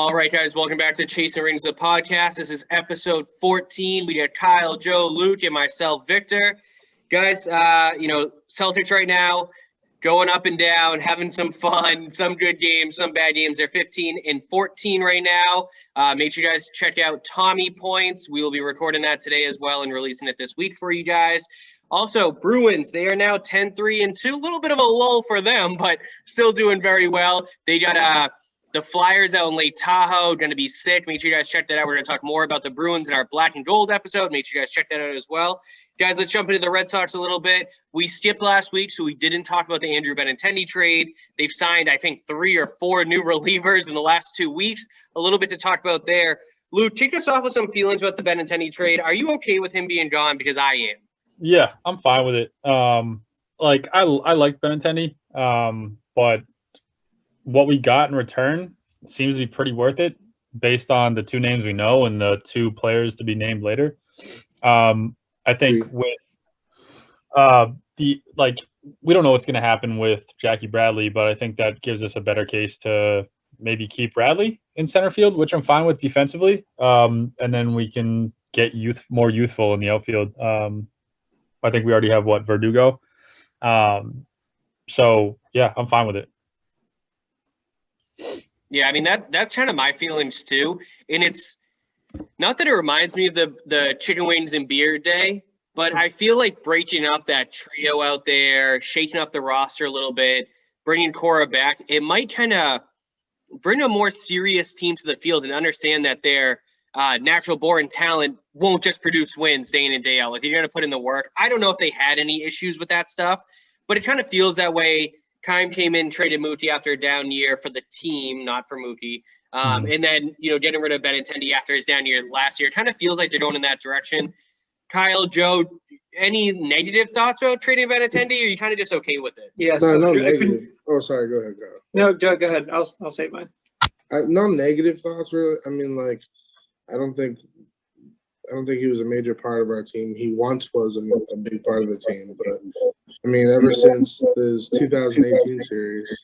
All right, guys, welcome back to Chasing Rings, the podcast. This is episode 14. We got Kyle, Joe, Luke, and myself, Victor. Guys, Celtics right now going up and down, having some fun, some good games, some bad games. They're 15-14 right now. Make sure you guys check out Tommy Points. We will be recording that today as well and releasing it this week for you guys. Also, Bruins, they are now 10-3-2. A little bit of a lull for them, but still doing very well. They got the Flyers out in Lake Tahoe, going to be sick. Make sure you guys check that out. We're going to talk more about the Bruins in our Black and Gold episode. Make sure you guys check that out as well. Guys, let's jump into the Red Sox a little bit. We skipped last week, so we didn't talk about the Andrew Benintendi trade. They've signed, I think, 3 or 4 new relievers in the last 2 weeks. A little bit to talk about there. Luke, kick us off with some feelings about the Benintendi trade. Are you okay with him being gone? Because I am. Yeah, I'm fine with it. I like Benintendi, but what we got in return seems to be pretty worth it based on the 2 names we know and the 2 players to be named later. I think with we don't know what's going to happen with Jackie Bradley, but I think that gives us a better case to maybe keep Bradley in center field, which I'm fine with defensively. And then we can get more youthful in the outfield. I think we already have Verdugo. So yeah, I'm fine with it. Yeah, I mean that's kind of my feelings too, and it's not that it reminds me of the chicken wings and beer day, but I feel like breaking up that trio out there, shaking up the roster a little bit, bringing Cora back, it might kind of bring a more serious team to the field and understand that their natural-born talent won't just produce wins day in and day out. Like, you're going to put in the work. I don't know if they had any issues with that stuff, but it kind of feels that way. Keim came in, traded Mookie after a down year for the team, not for Mookie. And then, getting rid of Benintendi after his down year last year. It kind of feels like they're going in that direction. Kyle, Joe, any negative thoughts about trading Benintendi, or are you kind of just okay with it? Yeah, no negative. Oh, sorry. Go ahead, Kyle. No, Joe, go ahead. I'll say mine. No negative thoughts, really. I mean, I don't think he was a major part of our team. He once was a big part of the team, but I mean, ever since this 2018 series,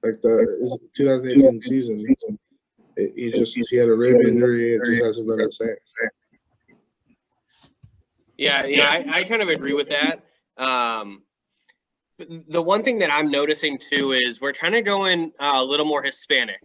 like the 2018 season, he had a rib injury. It just hasn't been the same. Yeah, I kind of agree with that. The one thing that I'm noticing too is we're kind of going a little more Hispanic,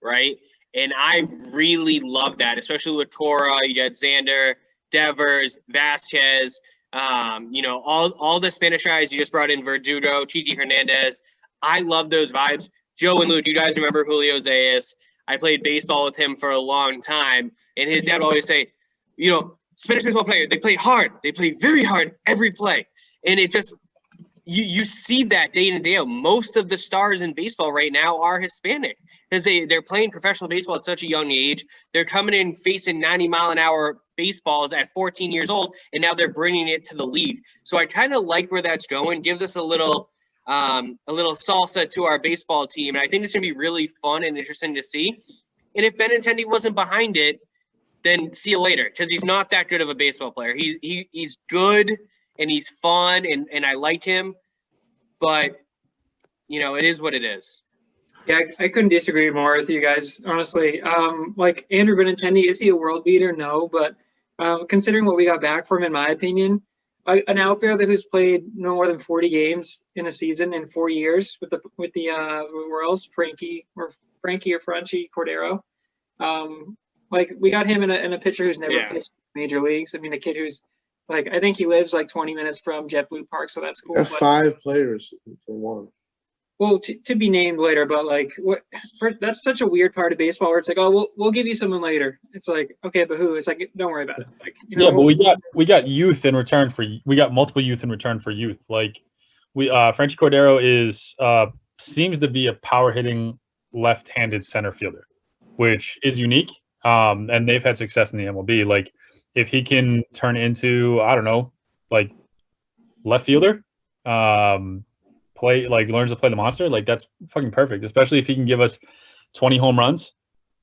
right? And I really love that, especially with Cora. You got Xander, Devers, Vasquez, all the Spanish guys. You just brought in Verdugo, Titi Hernandez. I love those vibes. Joe and Luke, you guys remember Julio Zayas? I played baseball with him for a long time, and his dad would always say, Spanish baseball player, they play hard. They play very hard every play. And it just you see that day in and day out. Most of the stars in baseball right now are Hispanic because they're playing professional baseball at such a young age. They're coming in facing 90-mile-an-hour baseballs at 14 years old, and now they're bringing it to the league. So I kind of like where that's going. Gives us a little salsa to our baseball team, and I think it's going to be really fun and interesting to see. And if Benintendi wasn't behind it, then see you later, because he's not that good of a baseball player. He's good and he's fun and I like him, but it is what it is. Yeah, I couldn't disagree more with you guys, honestly. Andrew Benintendi, is he a world beater? No, but considering what we got back from him, in my opinion, an outfielder who's played no more than 40 games in a season in 4 years with the Royals, Frankie Cordero. We got him in a pitcher who's never pitched major leagues. I mean, a kid who's I think he lives 20 minutes from JetBlue Park, so that's cool. There are 5 players for one. Well, to be named later, but that's such a weird part of baseball where it's we'll give you someone later. It's okay, but who? It's don't worry about it. Yeah, but we got youth in return we got multiple youth in return for youth. Frankie Cordero seems to be a power hitting left-handed center fielder, which is unique. And they've had success in the MLB. If he can turn into, I don't know, left fielder, learns to play the monster, that's fucking perfect. Especially if he can give us 20 home runs.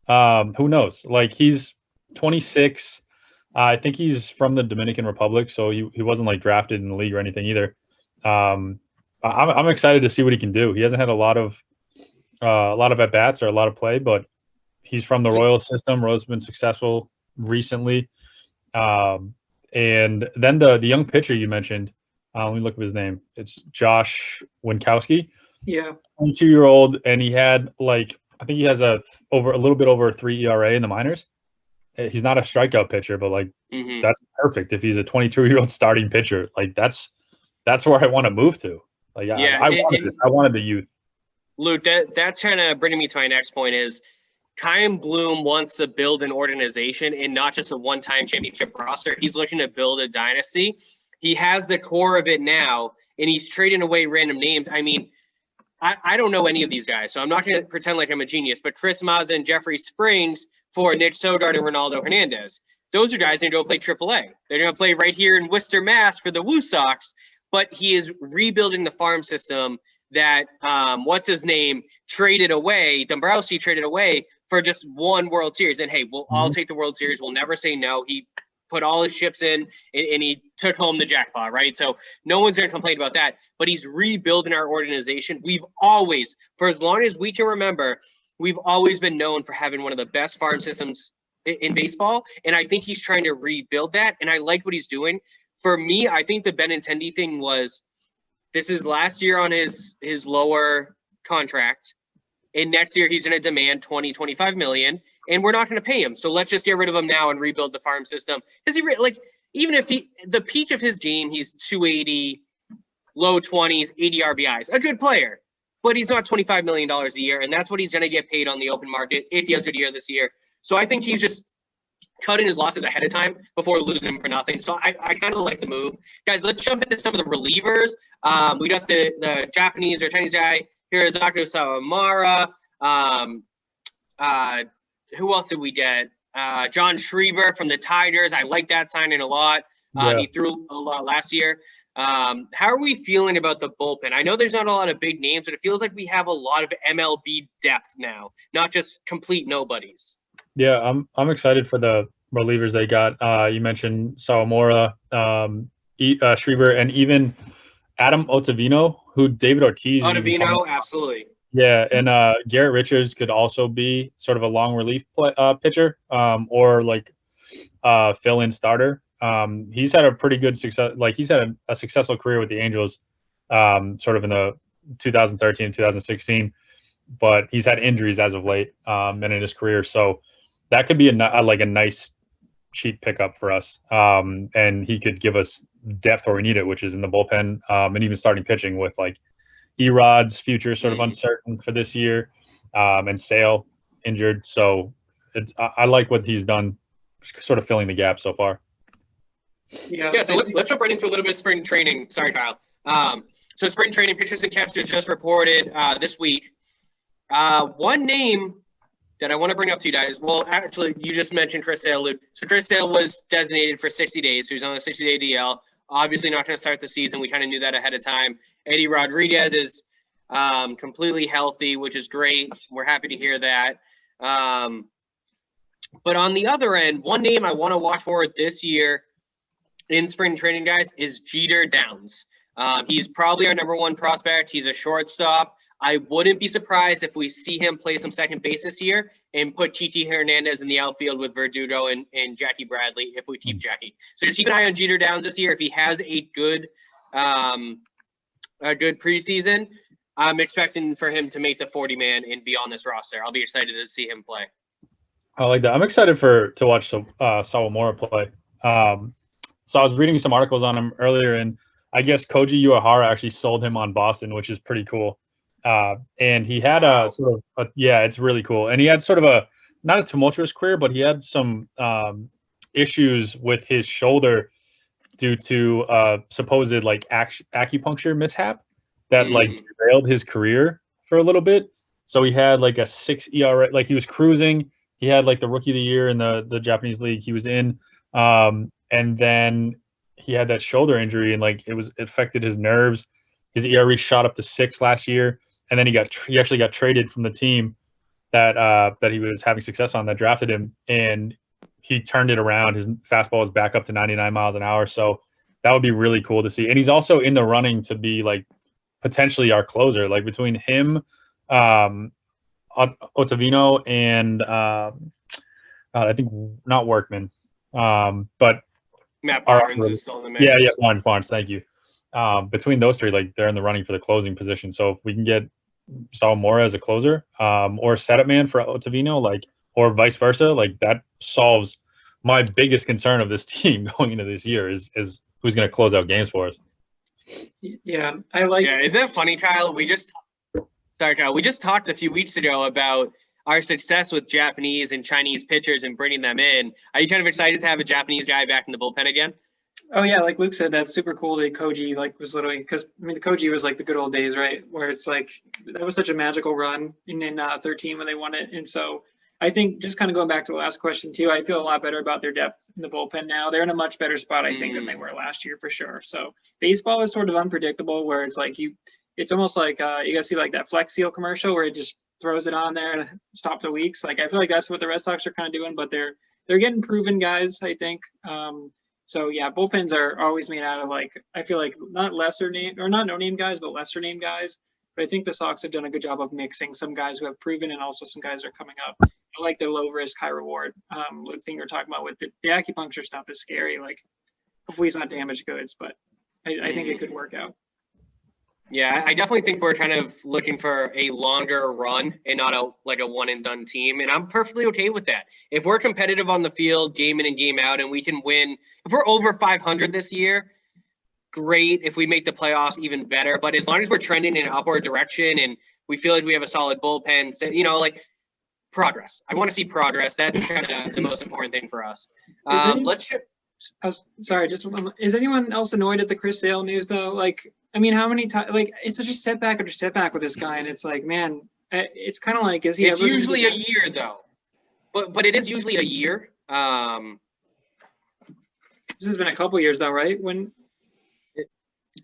Who knows? He's 26. I think he's from the Dominican Republic, so he wasn't drafted in the league or anything either. I'm excited to see what he can do. He hasn't had a lot of at bats or a lot of play, but He's from the Royals system. Royals have been successful recently. And then the young pitcher you mentioned, let me look up his name. It's Josh Winkowski. Yeah. 22-year-old, and he had I think he has a little bit over a 3 ERA in the minors. He's not a strikeout pitcher, but that's perfect if he's a 22-year-old starting pitcher. That's where I want to move to. I wanted the youth. Luke, that's kind of bringing me to my next point is Chaim Bloom wants to build an organization and not just a one-time championship roster. He's looking to build a dynasty. He has the core of it now, and he's trading away random names. I mean, I don't know any of these guys, so I'm not going to pretend like I'm a genius, but Chris Mazza and Jeffrey Springs for Nick Sogard and Ronaldo Hernandez. Those are guys that are going to play AAA. They're going to play right here in Worcester, Mass for the Woo Sox, but he is rebuilding the farm system that, what's his name, traded away, Dombrowski traded away for just one World Series. And, hey, we'll all take the World Series. We'll never say no. He put all his chips in, and he took home the jackpot, right? So no one's going to complain about that. But he's rebuilding our organization. We've always, for as long as we can remember, we've always been known for having one of the best farm systems in baseball. And I think he's trying to rebuild that, and I like what he's doing. For me, I think the Benintendi thing was this is last year on his lower contract, and next year he's going to demand 25 million. And we're not going to pay him. So let's just get rid of him now and rebuild the farm system. Because even if the peak of his game, he's 280, low 20s, 80 RBIs, a good player, but he's not $25 million a year. And that's what he's going to get paid on the open market if he has a good year this year. So I think he's just cutting his losses ahead of time before losing him for nothing. So I kind of like the move. Guys, let's jump into some of the relievers. We got the Japanese or Chinese guy, Hirozaku Sawamura. Who else did we get? John Schreiber from the Tigers. I like that signing a lot. He threw a lot last year. How are we feeling about the bullpen? I know there's not a lot of big names, but it feels like we have a lot of MLB depth now, not just complete nobodies. Yeah, I'm excited for the relievers they got. You mentioned Sawamura, Schreiber, and even Adam Ottavino, who David Ortiz. Ottavino, absolutely. Yeah, and Garrett Richards could also be sort of a long relief pitcher or fill-in starter. He's had a pretty good success. He's had a successful career with the Angels sort of in the 2013, 2016, but he's had injuries as of late and in his career. So that could be a nice cheap pickup for us. And he could give us depth where we need it, which is in the bullpen and even starting pitching with Erod's future sort of uncertain for this year, and Sale injured. So I like what he's done, sort of filling the gap so far. Yeah. So let's jump right into a little bit of spring training. Sorry, Kyle. So spring training pitchers and catchers just reported this week. One name that I want to bring up to you guys. Well, actually, you just mentioned Chris Sale, Luke. So Chris Sale was designated for 60 days. So he's on a 60-day DL. Obviously not going to start the season. We kind of knew that ahead of time. Eddie Rodriguez is completely healthy, which is great. We're happy to hear that. But on the other end, one name I want to watch for this year in spring training, guys, is Jeter Downs. He's probably our number one prospect. He's a shortstop. I wouldn't be surprised if we see him play some second base this year and put Titi Hernandez in the outfield with Verdugo and Jackie Bradley if we keep Jackie. So just keep an eye on Jeter Downs this year. If he has a good preseason, I'm expecting for him to make the 40-man and be on this roster. I'll be excited to see him play. I like that. I'm excited to watch Sawamura play. So I was reading some articles on him earlier, and I guess Koji Uehara actually sold him on Boston, which is pretty cool. And he had it's really cool. And he had sort of not a tumultuous career, but he had some issues with his shoulder due to supposed acupuncture mishap that derailed his career for a little bit. So he had a 6 ERA, he was cruising. He had the rookie of the year in the Japanese league he was in. And then he had that shoulder injury and it affected his nerves. His ERA shot up to 6 last year. And then he actually got traded from the team that he was having success on that drafted him, and he turned it around. His fastball is back up to 99 miles an hour. So that would be really cool to see. And he's also in the running to be potentially our closer. Between him, Ottavino and I think not Workman, but Matt Barnes is still in the mix. Yeah, Barnes. Thank you. Between those three, like they're in the running for the closing position. So if we can get Saul Mora as a closer, or setup man for Ottavino, like, or vice versa, like that solves my biggest concern of this team going into this year is who's going to close out games for us. Yeah, I like. Yeah, isn't that funny, Kyle? We just talked a few weeks ago about our success with Japanese and Chinese pitchers and bringing them in. Are you kind of excited to have a Japanese guy back in the bullpen again? Oh yeah, like Luke said, that's super cool that Koji was literally, because I mean the Koji was like the good old days, right? Where it's like that was such a magical run in 13 when they won it, and so I think just kind of going back to the last question too, I feel a lot better about their depth in the bullpen now. They're in a much better spot, I think, than they were last year for sure. So baseball is sort of unpredictable, where it's like it's almost like you guys see like that Flex Seal commercial where it just throws it on there and stop the leaks. Like I feel like that's what the Red Sox are kind of doing, but they're getting proven guys, I think. So yeah, bullpens are always made out of like, I feel like not lesser name or not no name guys, but lesser name guys. But I think the Sox have done a good job of mixing some guys who have proven and also some guys that are coming up. I like the low risk, high reward. The thing you're talking about with the acupuncture stuff is scary. Like hopefully it's not damaged goods, but I think it could work out. Yeah, I definitely think we're kind of looking for a longer run and not a one and done team. And I'm perfectly okay with that. If we're competitive on the field, game in and game out, and we can win, if we're over 500 this year, great. If we make the playoffs, even better. But as long as we're trending in an upward direction and we feel like we have a solid bullpen, so, like progress. I want to see progress. That's kind of the most important thing for us. Is anyone else annoyed at the Chris Sale news though? Like, I mean, how many times? Like, it's such a setback after setback with this guy, and it's like, man, it's kind of like, is he? It's usually a year though, but it is usually a year. This has been a couple years though, right?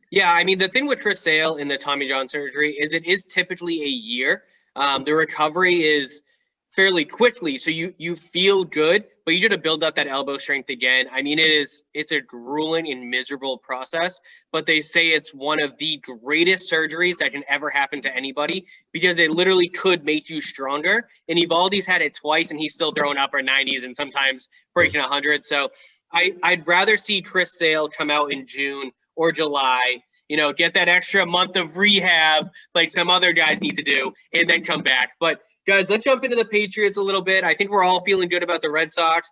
Yeah, I mean, the thing with Chris Sale in the Tommy John surgery is it is typically a year. The recovery is fairly quickly, so you feel good, but you got to build up that elbow strength again. I mean, it's a grueling and miserable process, but they say it's one of the greatest surgeries that can ever happen to anybody because it literally could make you stronger. And Evaldi's had it twice, and he's still throwing upper 90s and sometimes breaking 100. So I'd rather see Chris Sale come out in June or July, get that extra month of rehab like some other guys need to do, and then come back. But guys, let's jump into the Patriots a little bit. I think we're all feeling good about the Red Sox.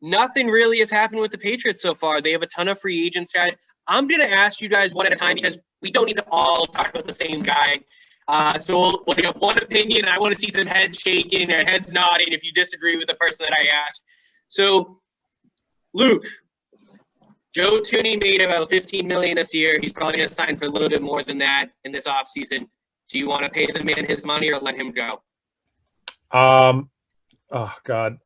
Nothing really has happened with the Patriots so far. They have a ton of free agents, guys. I'm going to ask you guys one at a time because we don't need to all talk about the same guy. So we'll get one opinion. I want to see some heads shaking or heads nodding if you disagree with the person that I asked. So, Luke, Joe Tooney made about $15 million this year. He's probably going to sign for a little bit more than that in this offseason. Do you want to pay the man his money or let him go? Oh God,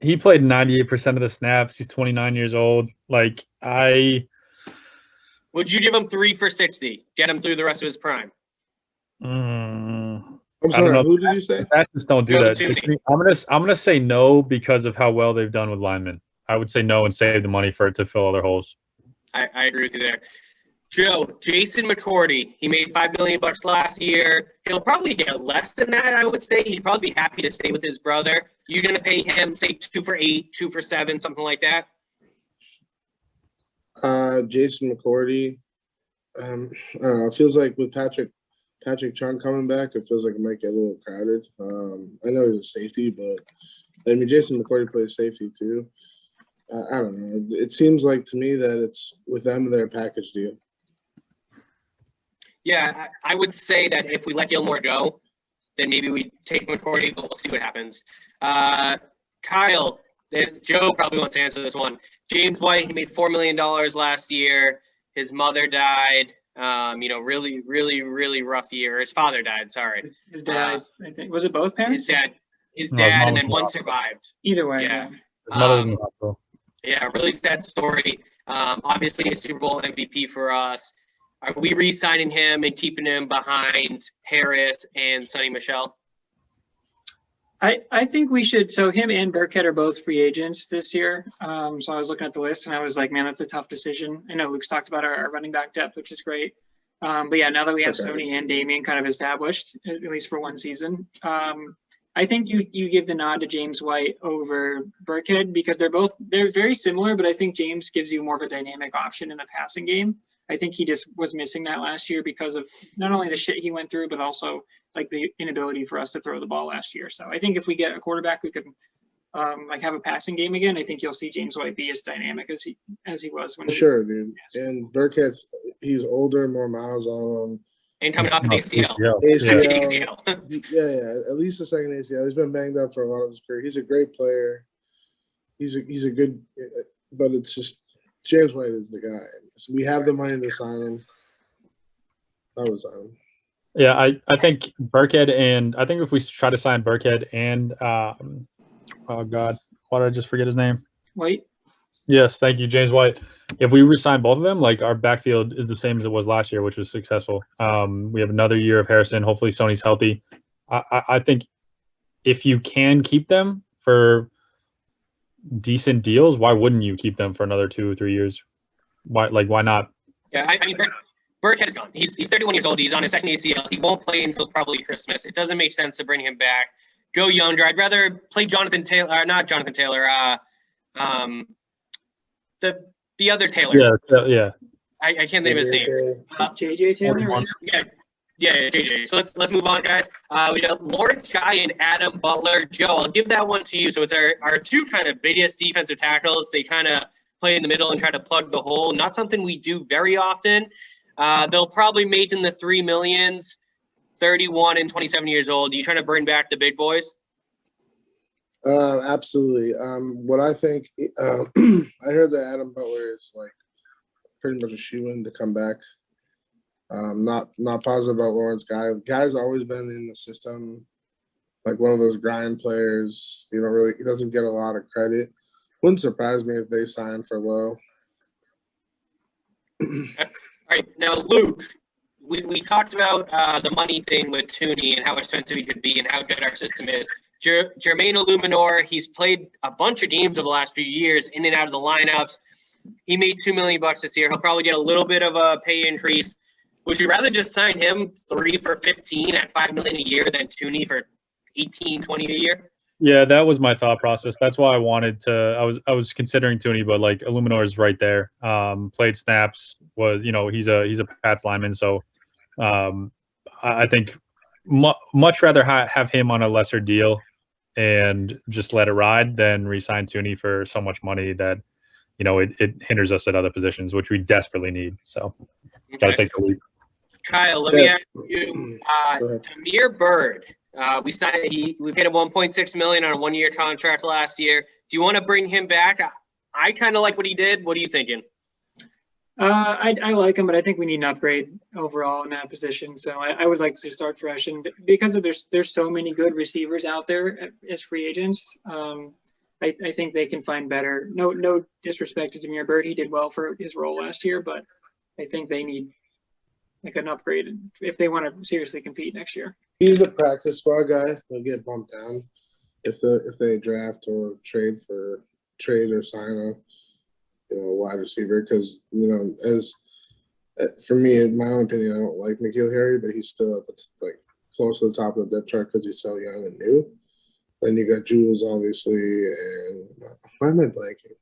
he played 98% of the snaps. He's 29 years old. Like would you give him 3 for $60? Get him through the rest of his prime. I'm sorry. Who did you say? Just don't do that. I'm gonna say no because of how well they've done with linemen. I would say no and save the money for it to fill other holes. I agree with you there. Joe, Jason McCourty, he made $5 million last year. He'll probably get less than that, I would say. He'd probably be happy to stay with his brother. You're going to pay him, say, 2 for 8, 2 for 7, something like that? Jason McCourty, I don't know. It feels like with Patrick Chung coming back, it feels like it might get a little crowded. I know he's a safety, but I mean, Jason McCourty plays safety too. I don't know. It seems like to me that it's with them and their package deal. Yeah, I would say that if we let Gilmore go, then maybe we take McCourty, but we'll see what happens. Kyle, Joe probably wants to answer this one. James White, he made $4 million last year. His mother died. Really, really, really rough year. His father died, sorry. His dad, I think. Was it both parents? His dad, and then one survived. Either way. Yeah. His mother was in the hospital. Yeah, really sad story. Obviously a Super Bowl MVP for us. Are we re-signing him and keeping him behind Harris and Sonny Michel? I think we should. So him and Burkhead are both free agents this year. So I was looking at the list and I was like, man, that's a tough decision. I know Luke's talked about our running back depth, which is great. But yeah, now that we have Sony and Damian kind of established, at least for one season, I think you give the nod to James White over Burkhead because they're very similar, but I think James gives you more of a dynamic option in the passing game. I think he just was missing that last year because of not only the shit he went through, but also like the inability for us to throw the ball last year. So I think if we get a quarterback who could like have a passing game again, I think you'll see James White be as dynamic as he was when sure, dude. And Burkhead's he's older, more miles on him. And coming off an ACL. ACL. Yeah. At least a second ACL. He's been banged up for a lot of his career. He's a great player. He's a good, but it's just James White is the guy. So we have the money to sign him. I would sign him. Yeah, I think Burkhead, and I think if we try to sign Burkhead and oh God, why did I just forget his name? White. Yes, thank you, James White. If we resign both of them, like our backfield is the same as it was last year, which was successful. We have another year of Harrison. Hopefully, Sony's healthy. I think if you can keep them for decent deals, why wouldn't you keep them for another 2 or 3 years? Why not? Yeah, I mean, Burkhead's gone. He's 31 years old. He's on his second ACL. He won't play until probably Christmas. It doesn't make sense to bring him back. Go younger. I'd rather play Jonathan Taylor. Not Jonathan Taylor. The other Taylor. Yeah. I can't think of his name. JJ Taylor. Yeah, JJ. So let's move on, guys. We got Lawrence Guy and Adam Butler. Joe, I'll give that one to you. So it's our two kind of biggest defensive tackles. They kind of play in the middle and try to plug the hole. Not something we do very often. They'll probably make in the $3 million, 31 and 27 years old. Are you trying to bring back the big boys? Absolutely. What I think, I heard that Adam Butler is like pretty much a shoo-in to come back. Not positive about Lawrence Guy. Guy's always been in the system, like one of those grind players. He doesn't get a lot of credit. Wouldn't surprise me if they signed for low. All right, now Luke, we talked about the money thing with Tooney and how expensive he could be and how good our system is. Jermaine Illuminor, he's played a bunch of games over the last few years, in and out of the lineups. He made $2 million this year. He'll probably get a little bit of a pay increase. Would you rather just sign him 3 for $15 at $5 million a year than Tooney for $18, $20 a year? Yeah, that was my thought process. That's why I wanted to. I was considering Tooney, but like Illuminor is right there. Played snaps. Was he's a Pats lineman, so I think much rather have him on a lesser deal and just let it ride than re-sign Tooney for so much money that it hinders us at other positions, which we desperately need. So gotta take the leap. Kyle, let me ask you, Damiere Byrd. We paid him $1.6 million on a 1-year contract last year. Do you want to bring him back? I kind of like what he did. What are you thinking? I like him, but I think we need an upgrade overall in that position. So I would like to start fresh, and because there's so many good receivers out there as free agents. I think they can find better. No disrespect to Damiere Byrd, he did well for his role last year, but I think they need like an upgrade if they want to seriously compete next year. He's a practice squad guy. He'll get bumped down if they draft or trade or sign a wide receiver, because as for me, in my own opinion, I don't like N'Keal Harry, but he's still at the, close to the top of the depth chart because he's so young and new. Then you got Jules, obviously, and why am I blanking?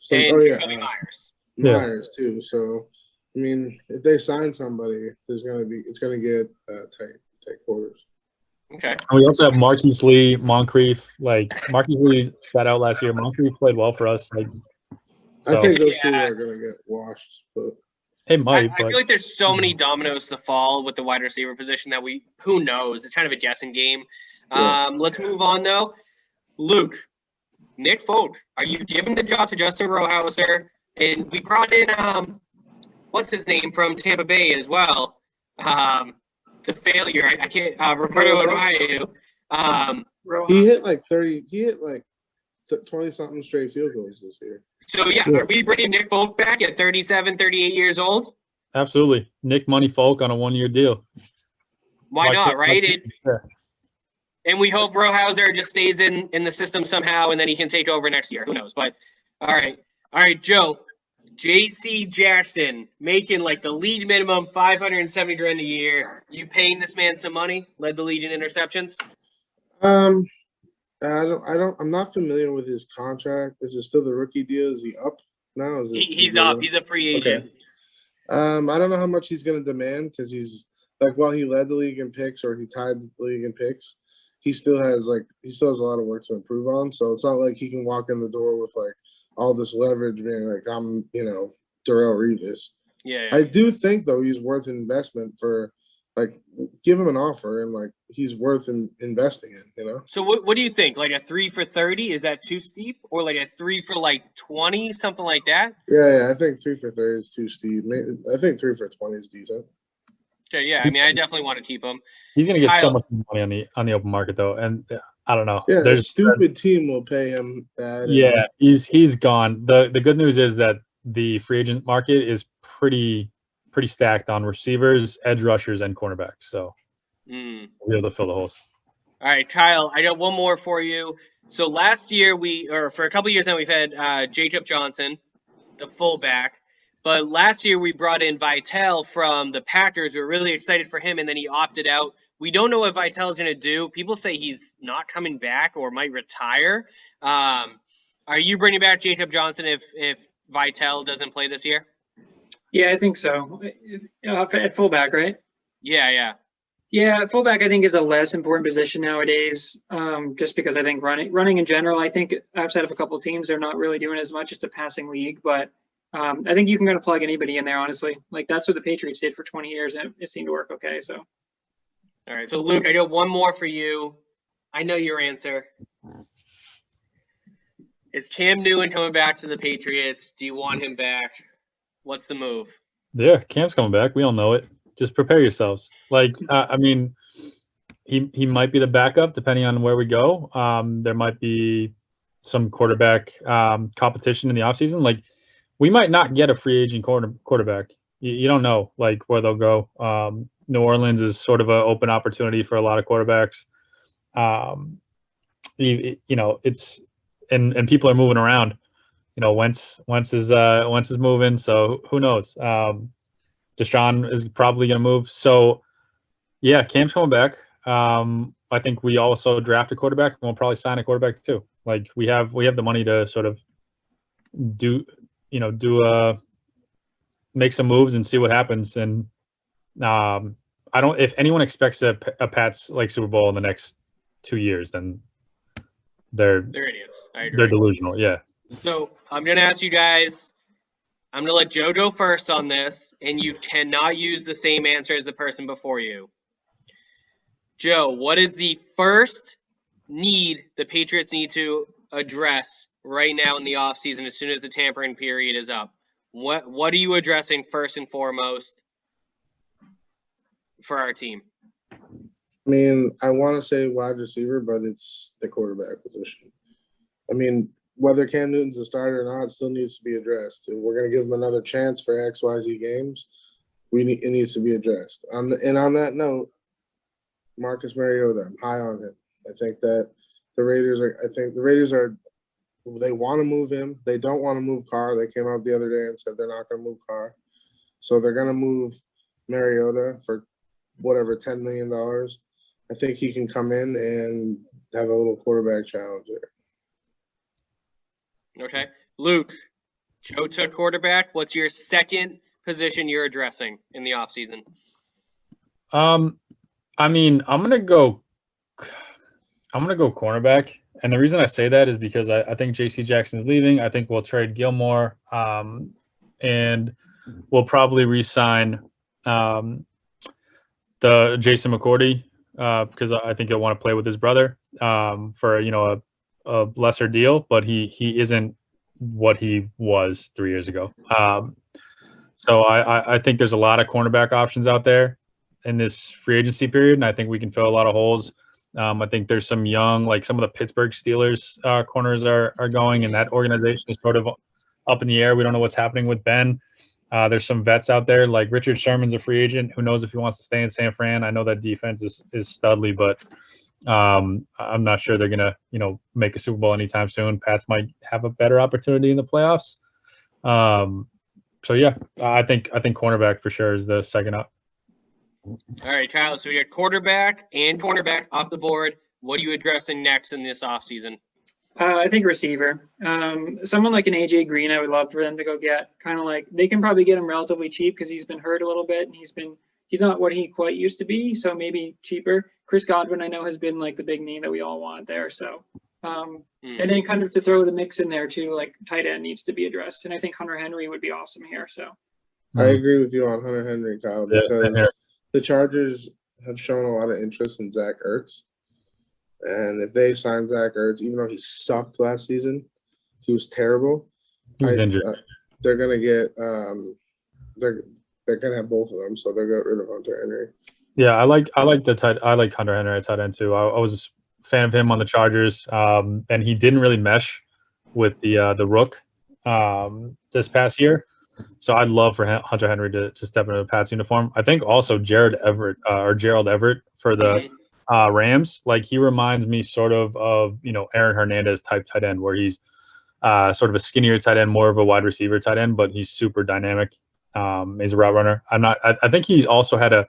Kobe Myers. Myers too. So I mean, if they sign somebody, it's gonna get tight quarters. Okay. And we also have Marquise Lee, Moncrief. Marquise Lee sat out last year. Moncrief played well for us. I think those two are gonna get washed, but it might. I feel like there's so many dominoes to fall with the wide receiver position that who knows? It's kind of a guessing game. Yeah. Let's move on though. Luke, Nick Folk, are you giving the job to Justin Rohauser? And we brought in what's his name from Tampa Bay as well. The failure. I can't. Roberto Arroyo. He hit 30. He hit 20-something straight field goals this year. So yeah, are we bringing Nick Folk back at 37, 38 years old? Absolutely, Nick Money Folk on a 1-year deal. Why not, right? And we hope Rohauser just stays in the system somehow, and then he can take over next year. Who knows? But all right, Joe. J.C. Jackson making the league minimum $570,000 a year. You paying this man some money? Led the league in interceptions. I'm not familiar with his contract. Is it still the rookie deal? Is he up now? He's up. He's a free agent. Okay. I don't know how much he's going to demand because he's while he led the league in picks or he tied the league in picks, he still has a lot of work to improve on. So it's not like he can walk in the door with all this leverage being I'm Darrelle Revis. Yeah. I do think though he's worth investment for give him an offer and he's worth investing in. So what do you think? Like a 3 for 30, is that too steep? Or like a 3 for 20, something like that? Yeah, I think 3 for 30 is too steep. I think 3 for 20 is decent. Okay, yeah. I mean, I definitely want to keep him. He's gonna get so much money on the open market though, and I don't know. Yeah, a stupid team will pay him that. Yeah, he's gone. The good news is that the free agent market is pretty stacked on receivers, edge rushers, and cornerbacks. So we'll be able to fill the holes. All right, Kyle, I got one more for you. So last year for a couple of years now, we've had Jacob Johnson, the fullback. But last year we brought in Vitale from the Packers. We were really excited for him, and then he opted out. We don't know what Vitale is going to do. People say he's not coming back or might retire. Are you bringing back Jacob Johnson if Vitale doesn't play this year? Yeah, I think so. At fullback, right? Yeah. Yeah, fullback I think is a less important position nowadays. Just because I think running in general, I think outside of a couple of teams, they're not really doing as much. It's a passing league, but I think you can kind of plug anybody in there, honestly. That's what the Patriots did for 20 years, and it seemed to work okay. So. All right, so Luke, I got one more for you. I know your answer. Is Cam Newton coming back to the Patriots? Do you want him back? What's the move? Yeah, Cam's coming back. We all know it. Just prepare yourselves. I mean, he might be the backup depending on where we go. There might be some quarterback competition in the offseason. We might not get a free agent quarterback. You don't know where they'll go. New Orleans is sort of an open opportunity for a lot of quarterbacks. It's and people are moving around. Wentz is moving, so who knows? Deshaun is probably going to move. So, yeah, Cam's coming back. I think we also draft a quarterback, and we'll probably sign a quarterback too. We have the money to sort of make some moves and see what happens. And if anyone expects a Pats Super Bowl in the next 2 years, then they're idiots. I agree. They're delusional. Yeah. So I'm going to ask you guys, I'm going to let Joe go first on this, and you cannot use the same answer as the person before you. Joe, what is the first need the Patriots need to address right now in the offseason as soon as the tampering period is up? What are you addressing first and foremost for our team? I mean, I want to say wide receiver, but it's the quarterback position. I mean, whether Cam Newton's the starter or not, it still needs to be addressed. If we're going to give him another chance for XYZ games, it needs to be addressed. And on that note, Marcus Mariota, I'm high on him. I think that the Raiders are they want to move him. They don't want to move Carr. They came out the other day and said they're not going to move Carr. So they're going to move Mariota for whatever, $10 million. I think he can come in and have a little quarterback challenge there. Okay. Luke, Joe took quarterback. What's your second position you're addressing in the offseason? I mean, I'm gonna go cornerback. And the reason I say that is because I think J.C. Jackson's leaving. I think we'll trade Gilmore, and we'll probably re-sign the Jason McCourty because I think he'll want to play with his brother for a lesser deal, but he isn't what he was 3 years ago. So I think there's a lot of cornerback options out there in this free agency period, and I think we can fill a lot of holes. I think there's some young, some of the Pittsburgh Steelers corners are going, and that organization is sort of up in the air. We don't know what's happening with Ben. There's some vets out there, like Richard Sherman's a free agent. Who knows if he wants to stay in San Fran? I know that defense is studly, but I'm not sure they're gonna, make a Super Bowl anytime soon. Pats might have a better opportunity in the playoffs. So yeah, I think cornerback for sure is the second up. All right, Kyle. So we got quarterback and cornerback off the board. What are you addressing next in this offseason? I think receiver. Someone like an AJ Green, I would love for them to go get. Kind of like they can probably get him relatively cheap because he's been hurt a little bit and he's not what he quite used to be. So maybe cheaper. Chris Godwin, I know, has been like the big name that we all want there. So, and then kind of to throw the mix in there too, like tight end needs to be addressed. And I think Hunter Henry would be awesome here. So I agree with you on Hunter Henry, Kyle, because the Chargers have shown a lot of interest in Zach Ertz. And if they sign Zach Ertz, even though he sucked last season, he was terrible. He was injured. They're gonna get they're gonna have both of them, so they'll get rid of Hunter Henry. Yeah, I like Hunter Henry at tight end too. I was a fan of him on the Chargers, and he didn't really mesh with the Rook this past year. So I'd love for Hunter Henry to step into the Pats uniform. I think also Gerald Everett for the Rams, like he reminds me sort of Aaron Hernandez type tight end, where he's sort of a skinnier tight end, more of a wide receiver tight end, but he's super dynamic. He's a route runner. I think he's also had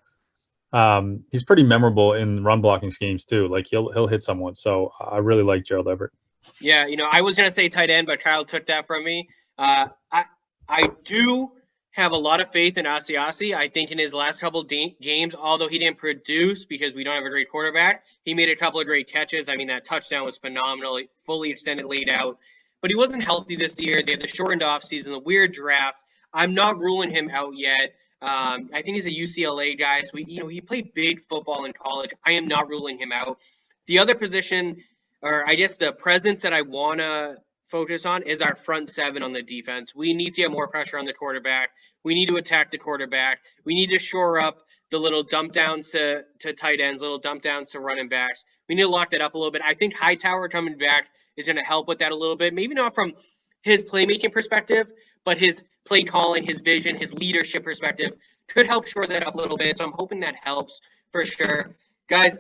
he's pretty memorable in run blocking schemes too. Like he'll hit someone. So I really like Gerald Everett. Yeah, I was gonna say tight end, but Kyle took that from me. I do have a lot of faith in Asiasi. I think in his last couple games, although he didn't produce because we don't have a great quarterback, he made a couple of great catches. I mean, that touchdown was phenomenal, fully extended, laid out. But he wasn't healthy this year. They had the shortened offseason, the weird draft. I'm not ruling him out yet. I think he's a UCLA guy. So he played big football in college. I am not ruling him out. The other position, or I guess the presence that I want to focus on, is our front seven on the defense. We need to get more pressure on the quarterback. We need to attack the quarterback. We need to shore up the little dump downs to tight ends, little dump downs to running backs. We need to lock that up a little bit. I think Hightower coming back is going to help with that a little bit. Maybe not from his playmaking perspective, but his play calling, his vision, his leadership perspective could help shore that up a little bit. So I'm hoping that helps for sure. Guys,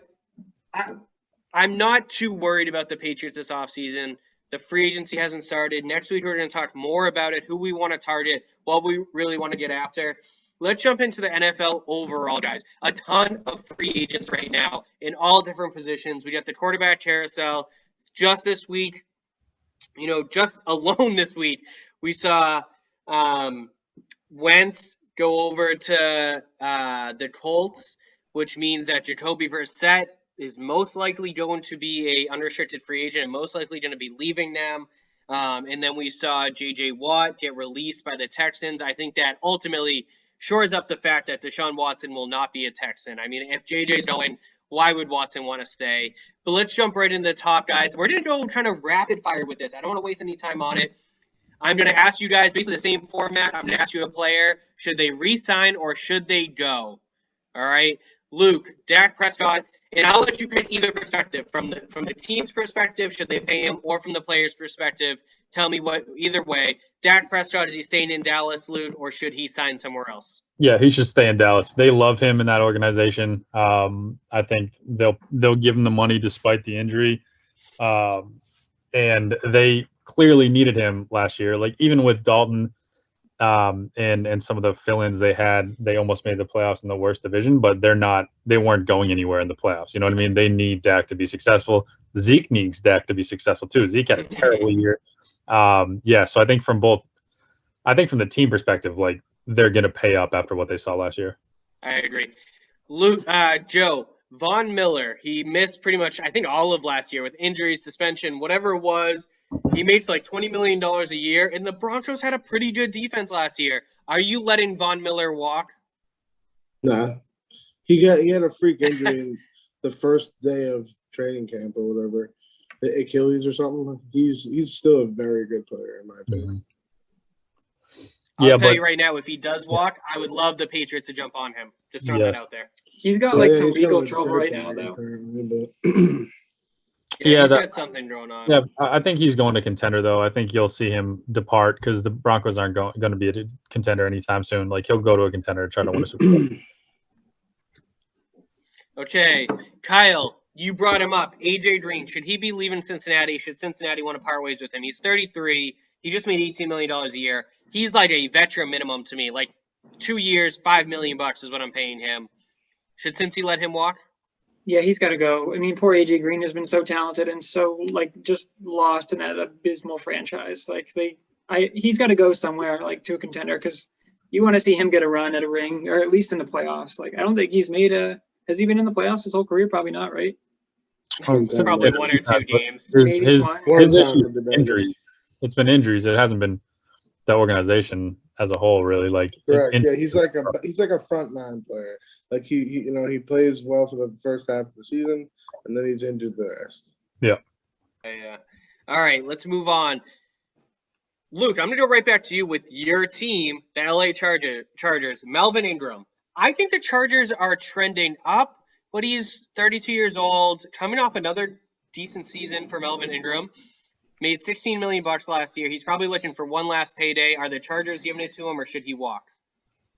I'm not too worried about the Patriots this offseason. The free agency hasn't started. Next week, we're going to talk more about it, who we want to target, what we really want to get after. Let's jump into the NFL overall, guys. A ton of free agents right now in all different positions. We got the quarterback carousel. Just this week, just alone this week, we saw Wentz go over to the Colts, which means that Toby Brissette is most likely going to be a unrestricted free agent and most likely going to be leaving them. And then we saw J.J. Watt get released by the Texans. I think that ultimately shores up the fact that Deshaun Watson will not be a Texan. I mean, if J.J.'s going, why would Watson want to stay? But let's jump right into the top, guys. We're going to go kind of rapid fire with this. I don't want to waste any time on it. I'm going to ask you guys basically the same format. I'm going to ask you a player. Should they re-sign or should they go? All right. Luke, Dak Prescott. And I'll let you pick either perspective. From the team's perspective, should they pay him, or from the player's perspective, tell me what. Either way, Dak Prescott, is he staying in Dallas, Luke, or should he sign somewhere else? Yeah, he should stay in Dallas. They love him in that organization. I think they'll give him the money despite the injury, and they clearly needed him last year. Like even with Dalton. And some of the fill-ins they had, they almost made the playoffs in the worst division, but they weren't going anywhere in the playoffs. You know what I mean? They need Dak to be successful. Zeke needs Dak to be successful too. Zeke had a terrible year. So I think from the team perspective, like they're going to pay up after what they saw last year. I agree. Luke, Joe, Von Miller, he missed pretty much, I think, all of last year with injury, suspension, whatever it was. He makes like $20 million a year, and the Broncos had a pretty good defense last year. Are you letting Von Miller walk? Nah. He had a freak injury in the first day of training camp or whatever, the Achilles or something. He's still a very good player in my opinion. I'll tell you right now, if he does walk, I would love the Patriots to jump on him. Just throwing that out there. He's got some legal trouble right now, though. He's got something going on. Yeah, I think he's going to contender, though. I think you'll see him depart because the Broncos aren't going to be a contender anytime soon. Like, he'll go to a contender to try to win a Super Bowl. Okay, Kyle, you brought him up. AJ Green, should he be leaving Cincinnati? Should Cincinnati want to part ways with him? He's 33. He just made $18 million a year. He's like a veteran minimum to me. Like 2 years, $5 million is what I'm paying him. Should Cincy let him walk? Yeah, he's got to go. I mean, poor AJ Green has been so talented and so just lost in that abysmal franchise. He's got to go somewhere to a contender because you want to see him get a run at a ring or at least in the playoffs. I don't think he's has he been in the playoffs his whole career? Probably not, right? Probably one or two games. His issue with the injuries. It's been injuries. It hasn't been the organization as a whole, really. Correct. Yeah, he's like a front nine player. He plays well for the first half of the season, and then he's injured the rest. Yeah. Yeah. All right, let's move on. Luke, I'm gonna go right back to you with your team, the LA Chargers. Melvin Ingram. I think the Chargers are trending up, but he's 32 years old, coming off another decent season for Melvin Ingram. Made $16 million last year. He's probably looking for one last payday. Are the Chargers giving it to him, or should he walk?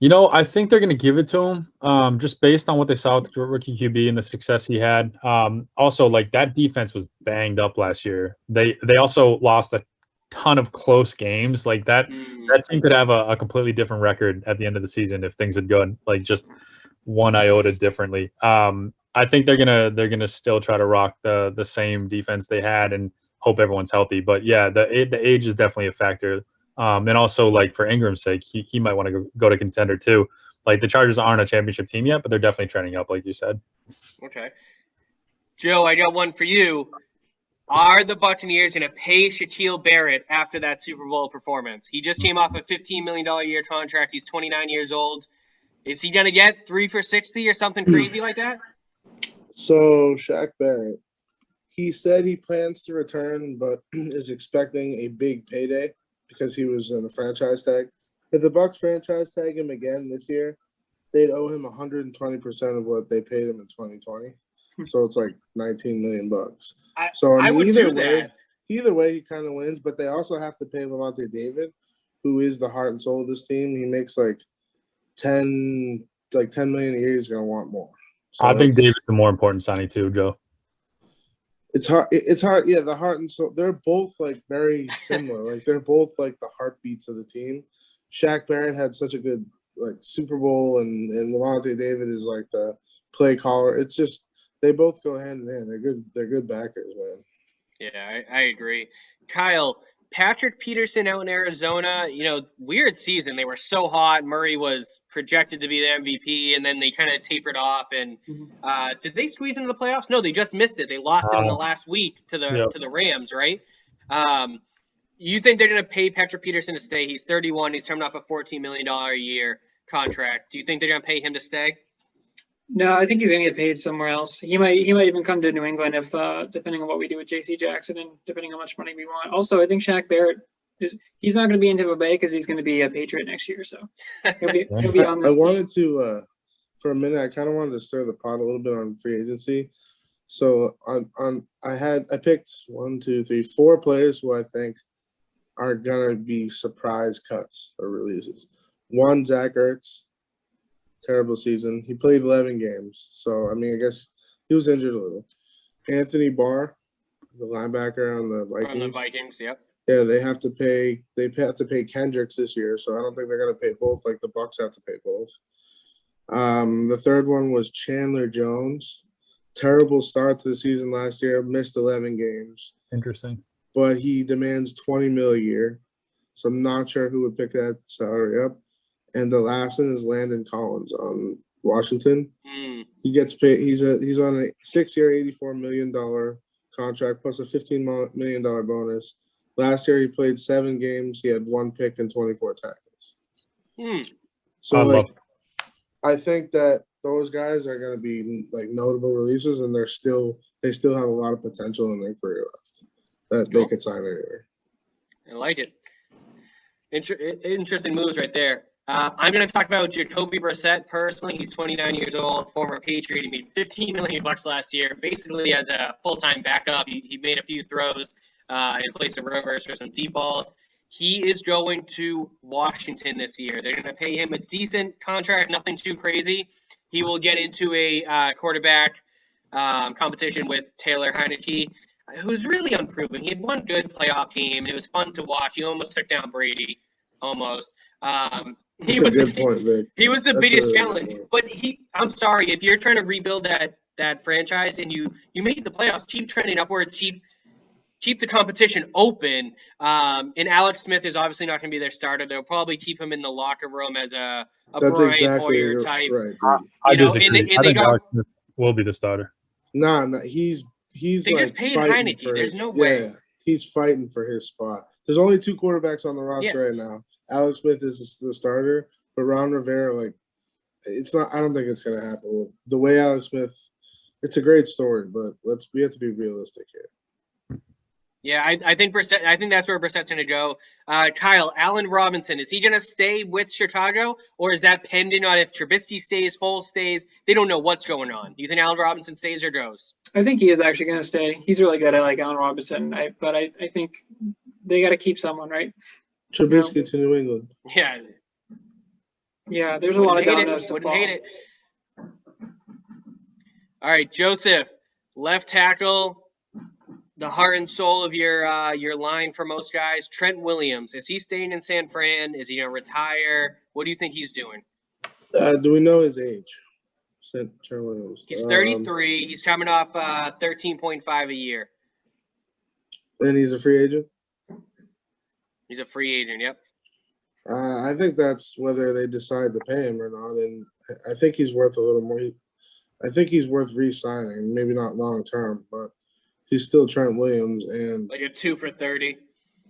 I think they're going to give it to him, just based on what they saw with the rookie QB and the success he had. Also, that defense was banged up last year. They also lost a ton of close games. That team could have a completely different record at the end of the season if things had gone just one iota differently. I think they're gonna still try to rock the same defense they had and hope everyone's healthy. But yeah, the age is definitely a factor. And also for Ingram's sake, he might want to go to contender too. The Chargers aren't a championship team yet, but they're definitely trending up, like you said. Okay. Joe, I got one for you. Are the Buccaneers going to pay Shaquille Barrett after that Super Bowl performance? He just came off a $15 million a year contract. He's 29 years old. Is he going to get 3 for $60 or something crazy like that? So Shaq Barrett, he said he plans to return, but is expecting a big payday because he was in the franchise tag. If the Bucs franchise tag him again this year, they'd owe him 120% of what they paid him in 2020. So it's $19 million. I would do that. Either way, he kind of wins, but they also have to pay Lavonte David, who is the heart and soul of this team. He makes $10 million a year. He's gonna want more. So I think David's the more important signing too, Joe. It's hard. It's hard. Yeah, the heart and soul. They're both very similar. They're both the heartbeats of the team. Shaq Barrett had such a good Super Bowl, and Lavonte David is the play caller. It's just they both go hand in hand. They're good. They're good backers, man. Yeah, I agree. Kyle, Patrick Peterson out in Arizona, weird season. They were so hot. Murray was projected to be the MVP, and then they kind of tapered off. And did they squeeze into the playoffs? No, they just missed it. They lost it in the last week to the Rams, right? You think they're going to pay Patrick Peterson to stay? He's 31. He's coming off a $14 million a year contract. Do you think they're going to pay him to stay? No, I think he's going to get paid somewhere else. He might even come to New England if, depending on what we do with J.C. Jackson and depending on how much money we want. Also, I think Shaq Barrett he's not going to be in Tampa Bay because he's going to be a Patriot next year. So he'll be on this. I wanted to, for a minute, I kind of wanted to stir the pot a little bit on free agency. So I picked 4 players who I think are going to be surprise cuts or releases. One, Zach Ertz. Terrible season. He played 11 games. So, I guess he was injured a little. Anthony Barr, the linebacker on the Vikings. On the Vikings, yep. Yeah, they have to pay Kendricks this year, so I don't think they're going to pay both like the Bucs have to pay both. The third one was Chandler Jones. Terrible start to the season last year, missed 11 games. Interesting. But he demands $20 million a year. So I'm not sure who would pick that salary up. And the last one is Landon Collins on Washington. He gets paid. He's on a 6-year, $84 million contract plus a $15 million bonus. Last year he played 7 games. He had 1 pick and 24 tackles. So I think that those guys are going to be notable releases, and they still have a lot of potential in their career left that they could sign anywhere. I like it. Interesting moves right there. I'm going to talk about Toby Brissette personally. He's 29 years old, former Patriot. He made $15 million last year, basically as a full-time backup. He made a few throws in place of Rivers for some deep balls. He is going to Washington this year. They're going to pay him a decent contract, nothing too crazy. He will get into a quarterback competition with Taylor Heineke, who's really unproven. He had one good playoff game, and it was fun to watch. He almost took down Brady, almost. He was the biggest challenge. But I'm sorry, if you're trying to rebuild that that franchise, and you make the playoffs, keep trending upwards, keep the competition open. And Alex Smith is obviously not going to be their starter. They'll probably keep him in the locker room as a That's Brian exactly Hoyer type. right. I You know, disagree. and I they think got Alex Smith will be the starter. Nah, he's they like just paid fighting Heineke. for There's his, no way. Yeah, he's fighting for his spot. There's only 2 quarterbacks on the roster right now. Alex Smith is the starter, but Ron Rivera, like, it's not. I don't think it's gonna happen. The way Alex Smith, it's a great story, but we have to be realistic here. Yeah, I think Brissette. I think that's where Brissette's going to go. Kyle, Allen Robinson, is he going to stay with Chicago, or is that pending on if Trubisky stays, Foles stays? They don't know what's going on. Do you think Allen Robinson stays or goes? I think he is actually going to stay. He's really good. I like Allen Robinson, but I think they got to keep someone, right? Trubisky to New England. Yeah. Yeah, there's a lot of dominoes to Wouldn't fall. hate it. All right, Joseph, left tackle, the heart and soul of your line for most guys. Trent Williams, is he staying in San Fran? Is he going to retire? What do you think he's doing? Do we know his age? Trent Williams. He's 33. He's coming off 13.5 a year. And he's a free agent? He's a free agent, yep. I think that's whether they decide to pay him or not, and I think he's worth a little more. I think he's worth re-signing, maybe not long term, but he's still Trent Williams, and like a 2 for 30.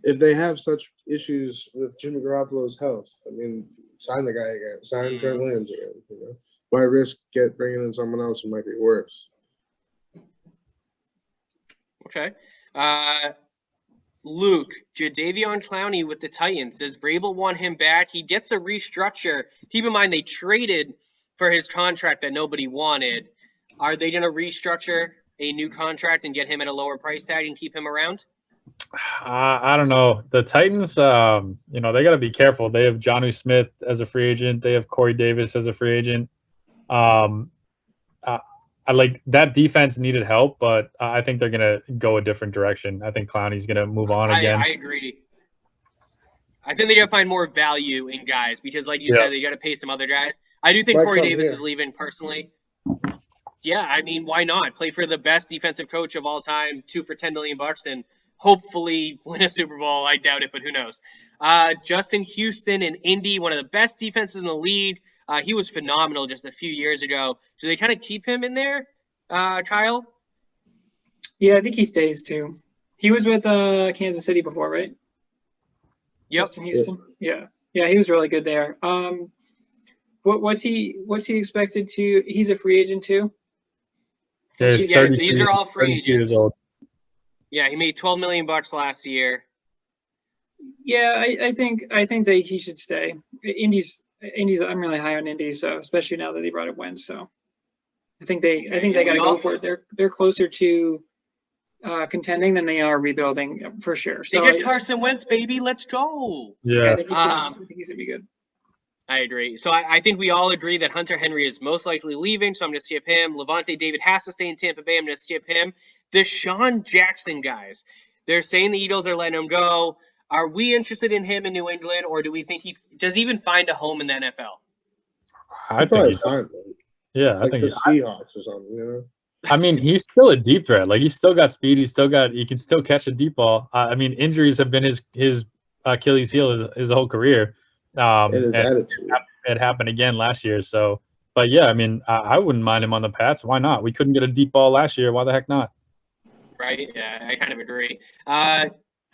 If they have such issues with Jimmy Garoppolo's health, I mean, sign the guy again, sign Trent Williams again. You know, why risk bringing in someone else who might be worse? Okay. Luke, Jadeveon Clowney with the Titans. Does Vrabel want him back? He gets a restructure. Keep in mind, they traded for his contract that nobody wanted. Are they going to restructure a new contract and get him at a lower price tag and keep him around? I don't know. The Titans, they got to be careful. They have Jonnu Smith as a free agent. They have Corey Davis as a free agent. I like that defense needed help, but I think they're going to go a different direction. I think Clowney's going to move on again. I agree. I think they got to find more value in guys because, like you said, they got to pay some other guys. I do think Corey Davis is leaving personally. Yeah, I mean, why not? Play for the best defensive coach of all time, 2 for $10 million, and hopefully win a Super Bowl. I doubt it, but who knows? Justin Houston in Indy, one of the best defenses in the league. He was phenomenal just a few years ago. Do they kind of keep him in there, Kyle? Yeah, I think he stays too. He was with Kansas City before, right? Yep. Justin Houston. Yeah, he was really good there. What's he expected to? He's a free agent too. Yeah, these are all free agents. Years old. Yeah, he made $12 million last year. Yeah, I think that he should stay. Indy's. I'm really high on Indy, so especially now that they brought up Wentz. So I think they got to go for it. They're closer to contending than they are rebuilding for sure. So they get Carson Wentz, baby. Let's go. Yeah, I think he's gonna be good. I agree. So I think we all agree that Hunter Henry is most likely leaving, so I'm going to skip him. Levante David has to stay in Tampa Bay. I'm going to skip him. The Deshaun Jackson guys, they're saying the Eagles are letting him go. Are we interested in him in New England, or do we think does he even find a home in the NFL? I think he's fine. Yeah, like I think the Seahawks or something. You know. I mean, he's still a deep threat. Like he's still got speed. He can still catch a deep ball. I mean, injuries have been his Achilles heel his whole career. And his attitude. It happened again last year. So, but yeah, I mean, I wouldn't mind him on the Pats. Why not? We couldn't get a deep ball last year. Why the heck not? Right. Yeah, I kind of agree.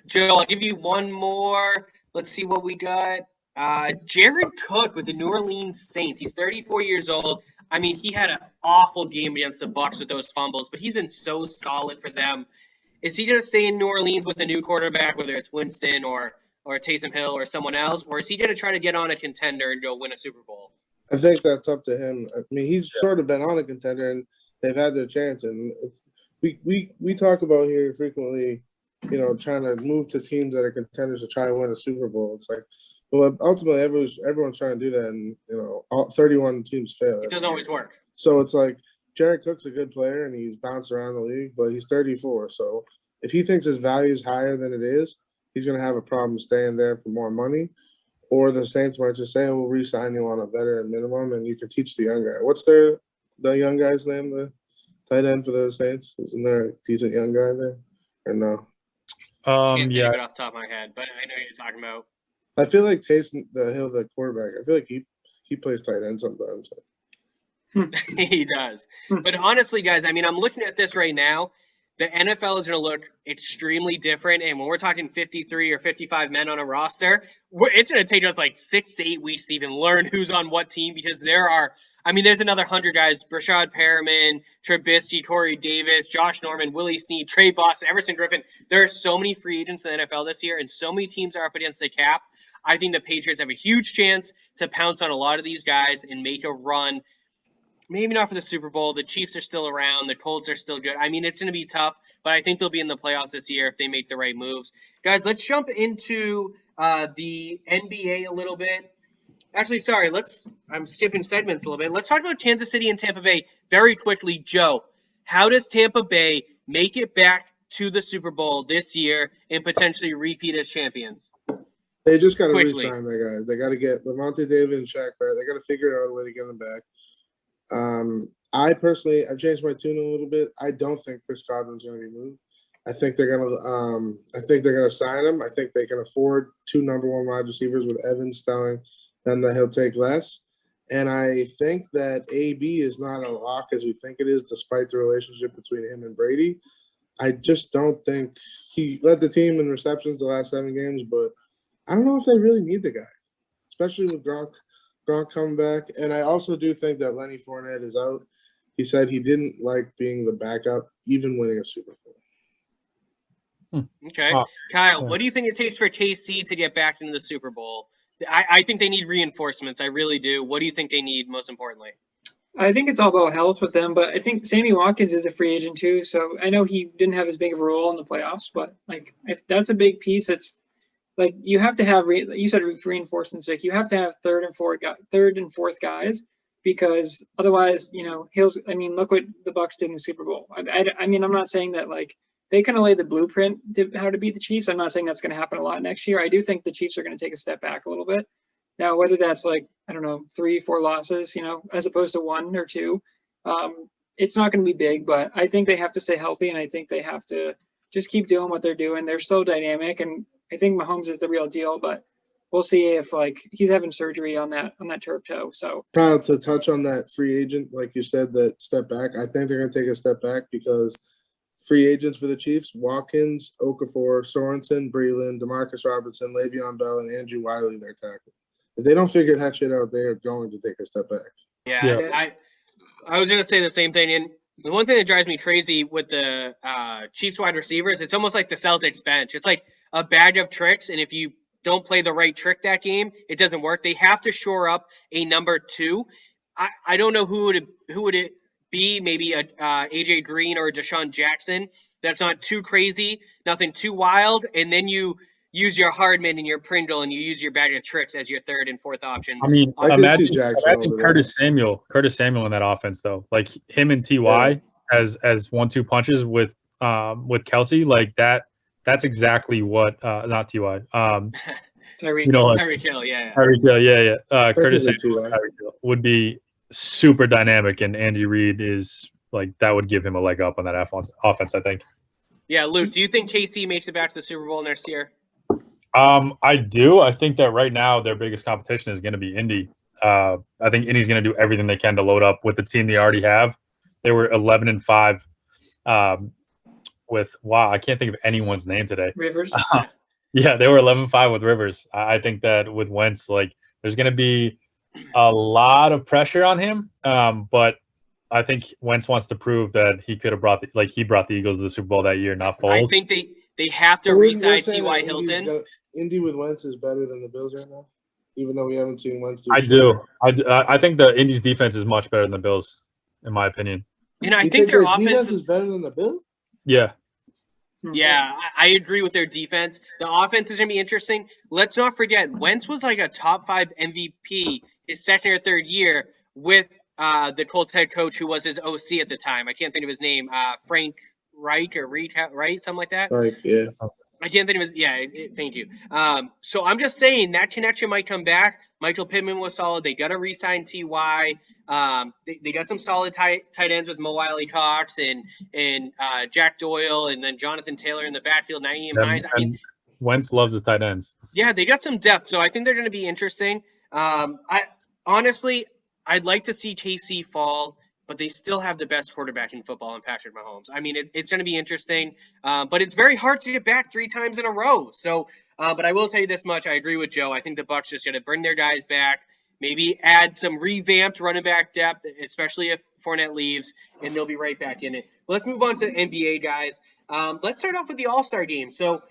Joe, I'll give you one more. Let's see what we got. Jared Cook with the New Orleans Saints. He's 34 years old. I mean, he had an awful game against the Bucs with those fumbles, but he's been so solid for them. Is he going to stay in New Orleans with a new quarterback, whether it's Winston or Taysom Hill or someone else, or is he going to try to get on a contender and go win a Super Bowl? I think that's up to him. I mean, he's sort of been on a contender, and they've had their chance. And we talk about here frequently, trying to move to teams that are contenders to try and win a Super Bowl. It's like, well, ultimately, everyone's trying to do that, and all 31 teams fail. It doesn't always work. So it's like Jared Cook's a good player, and he's bounced around the league, but he's 34. So if he thinks his value is higher than it is, he's going to have a problem staying there for more money, or the Saints might just say, we'll re-sign you on a veteran minimum, and you can teach the young guy. What's the young guy's name? tight end for the Saints? Isn't there a decent young guy there? Or no? Can't think Yeah. of it off the top of my head, but I know what you're talking about. I feel like Taysom the quarterback. I feel like he plays tight end sometimes. He does. But honestly, guys, I mean, I'm looking at this right now. The NFL is going to look extremely different. And when we're talking 53 or 55 men on a roster, it's going to take us like 6 to 8 weeks to even learn who's on what team, because there's another 100 guys: Brashad Perriman, Trubisky, Corey Davis, Josh Norman, Willie Snead, Trey Boston, Everson Griffin. There are so many free agents in the NFL this year, and so many teams are up against the cap. I think the Patriots have a huge chance to pounce on a lot of these guys and make a run. Maybe not for the Super Bowl. The Chiefs are still around. The Colts are still good. I mean, it's going to be tough, but I think they'll be in the playoffs this year if they make the right moves. Guys, let's jump into the NBA a little bit. Actually, sorry, I'm skipping segments a little bit. Let's talk about Kansas City and Tampa Bay very quickly. Joe, how does Tampa Bay make it back to the Super Bowl this year and potentially repeat as champions? They just got to re-sign their guys. They got to get Lavonte David and Shaq back. They got to figure out a way to get them back. I've changed my tune a little bit. I don't think Chris Godwin's going to be moved. I think they're gonna sign him. I think they can afford 2 number 1 wide receivers, with Evans telling them that he'll take less. And I think that AB is not a lock as we think it is, despite the relationship between him and Brady. I just don't think he led the team in receptions the last 7 games, but I don't know if they really need the guy, especially with Gronk coming back. And I also do think that Lenny Fournette is out. He said he didn't like being the backup, even winning a Super Bowl. Okay. Kyle, what do you think it takes for KC to get back into the Super Bowl? I think they need reinforcements. I really do. What do you think they need most importantly? I think it's all about health with them, but I think Sammy Watkins is a free agent too. So I know he didn't have as big of a role in the playoffs, but like if that's a big piece, it's like you have to have you said reinforcements. Like you have to have third and fourth guys, because otherwise, look what the Bucs did in the Super Bowl. I mean, I'm not saying that like they kind of laid the blueprint to how to beat the Chiefs. I'm not saying that's going to happen a lot next year. I do think the Chiefs are going to take a step back a little bit. Now, whether that's like, I don't know, 3-4 losses, as opposed to 1 or 2, it's not going to be big, but I think they have to stay healthy, and I think they have to just keep doing what they're doing. They're so dynamic, and I think Mahomes is the real deal, but we'll see if like he's having surgery on that turf toe. So Kyle, to touch on that free agent, like you said, that step back, I think they're going to take a step back because free agents for the Chiefs: Watkins, Okafor, Sorensen, Breland, Demarcus Robertson, Le'Veon Bell, and Andrew Wiley, their tackle. If they don't figure that shit out, they are going to take a step back. Yeah. I was going to say the same thing. And the one thing that drives me crazy with the Chiefs wide receivers, it's almost like the Celtics bench. It's like a bag of tricks, and if you don't play the right trick that game, it doesn't work. They have to shore up a number 2. I don't know who would it be, maybe a AJ Green or a Deshaun Jackson. That's not too crazy, nothing too wild, and then you use your Hardman and your Pringle, and you use your bag of tricks as your 3rd and 4th options. I mean, imagine Curtis Samuel in that offense, though. Like him and Ty as 1-2 punches with Kelsey, like that. That's exactly what not Ty. Tyreek Hill, yeah. Tyreek Hill, yeah. Curtis Samuel would be super dynamic, and Andy Reid is like that would give him a leg up on that offense, I think. Yeah, Luke, do you think KC makes it back to the Super Bowl next year? I do. I think that right now their biggest competition is going to be Indy. I think Indy's going to do everything they can to load up with the team they already have. They were 11-5 with I can't think of anyone's name today. Rivers. Yeah, they were 11-5 with Rivers. I think that with Wentz, like there's going to be a lot of pressure on him. But I think Wentz wants to prove that he could have brought the Eagles to the Super Bowl that year, not Foles. I think they have to re-sign T.Y. Hilton. Indy with Wentz is better than the Bills right now, even though we haven't seen Wentz do I do. I think the Indy's defense is much better than the Bills, in my opinion. And I think their offense is better than the Bills? Yeah. Yeah, I agree with their defense. The offense is going to be interesting. Let's not forget, Wentz was like a top 5 MVP his 2nd or 3rd year with the Colts head coach who was his OC at the time. I can't think of his name. Frank Reich or Reed, right? Something like that. Right, yeah. I can't think of his. Yeah, thank you. So I'm just saying that connection might come back. Michael Pittman was solid. They got to re-sign Ty. They got some solid tight ends with Mo Wiley Cox and Jack Doyle, and then Jonathan Taylor in the backfield. Naeem Hines. I mean, Wentz loves his tight ends. Yeah, they got some depth, so I think they're going to be interesting. I'd like to see KC fall, but they still have the best quarterback in football in Patrick Mahomes. I mean, it's going to be interesting, but it's very hard to get back 3 times in a row. So, but I will tell you this much: I agree with Joe. I think the Bucs just got to bring their guys back, maybe add some revamped running back depth, especially if Fournette leaves, and they'll be right back in it. But let's move on to the NBA guys. Let's start off with the All-Star game. So.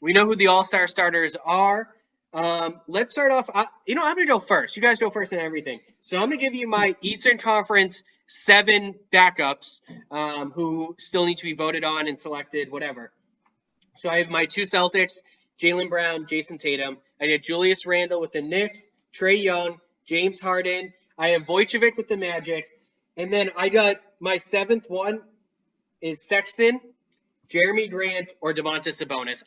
We know who the All-Star starters are. Let's start off. I'm going to go first. You guys go first in everything. So I'm going to give you my Eastern Conference 7 backups who still need to be voted on and selected, whatever. So I have my 2 Celtics, Jaylen Brown, Jason Tatum. I have Julius Randle with the Knicks, Trae Young, James Harden. I have Vujicic with the Magic. And then I got my 7th one is Sexton, Jeremy Grant, or Domantas Sabonis.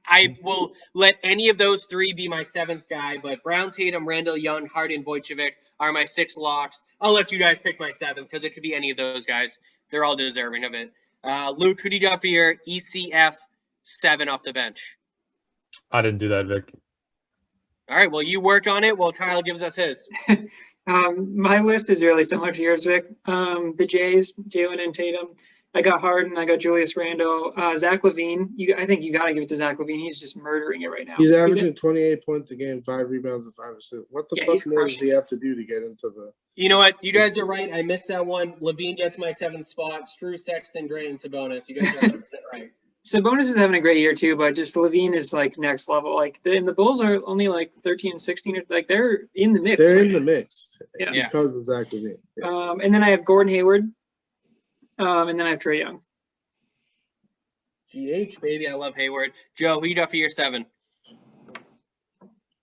I will let any of those 3 be my 7th guy, but Brown, Tatum, Randall, Young, Harden, Vujicic are my 6 locks. I'll let you guys pick my 7th because it could be any of those guys. They're all deserving of it. Luke, who do you got for your ECF 7 off the bench? I didn't do that, Vic. All right, well, you work on it while Kyle gives us his. My list is really similar to yours, Vic. The Jays, Jalen and Tatum. I got Harden. I got Julius Randle. Zach LaVine. I think you got to give it to Zach LaVine. He's just murdering it right now. He's averaging 28 points a game, 5 rebounds, and 5 assists. What the fuck more does he have to do to get into the? You know what? You guys are right. I missed that one. LaVine gets my 7th spot. Screw Sexton, Grant, and Sabonis. You guys are 100% right. Sabonis is having a great year too, but just LaVine is like next level. Like and the Bulls are only like 13 and 16. Like they're in the mix. They're in the mix. Yeah. Because of Zach LaVine. Yeah. And then I have Gordon Hayward. And then I have Trae Young. GH, baby. I love Hayward. Joe, who you got for your 7?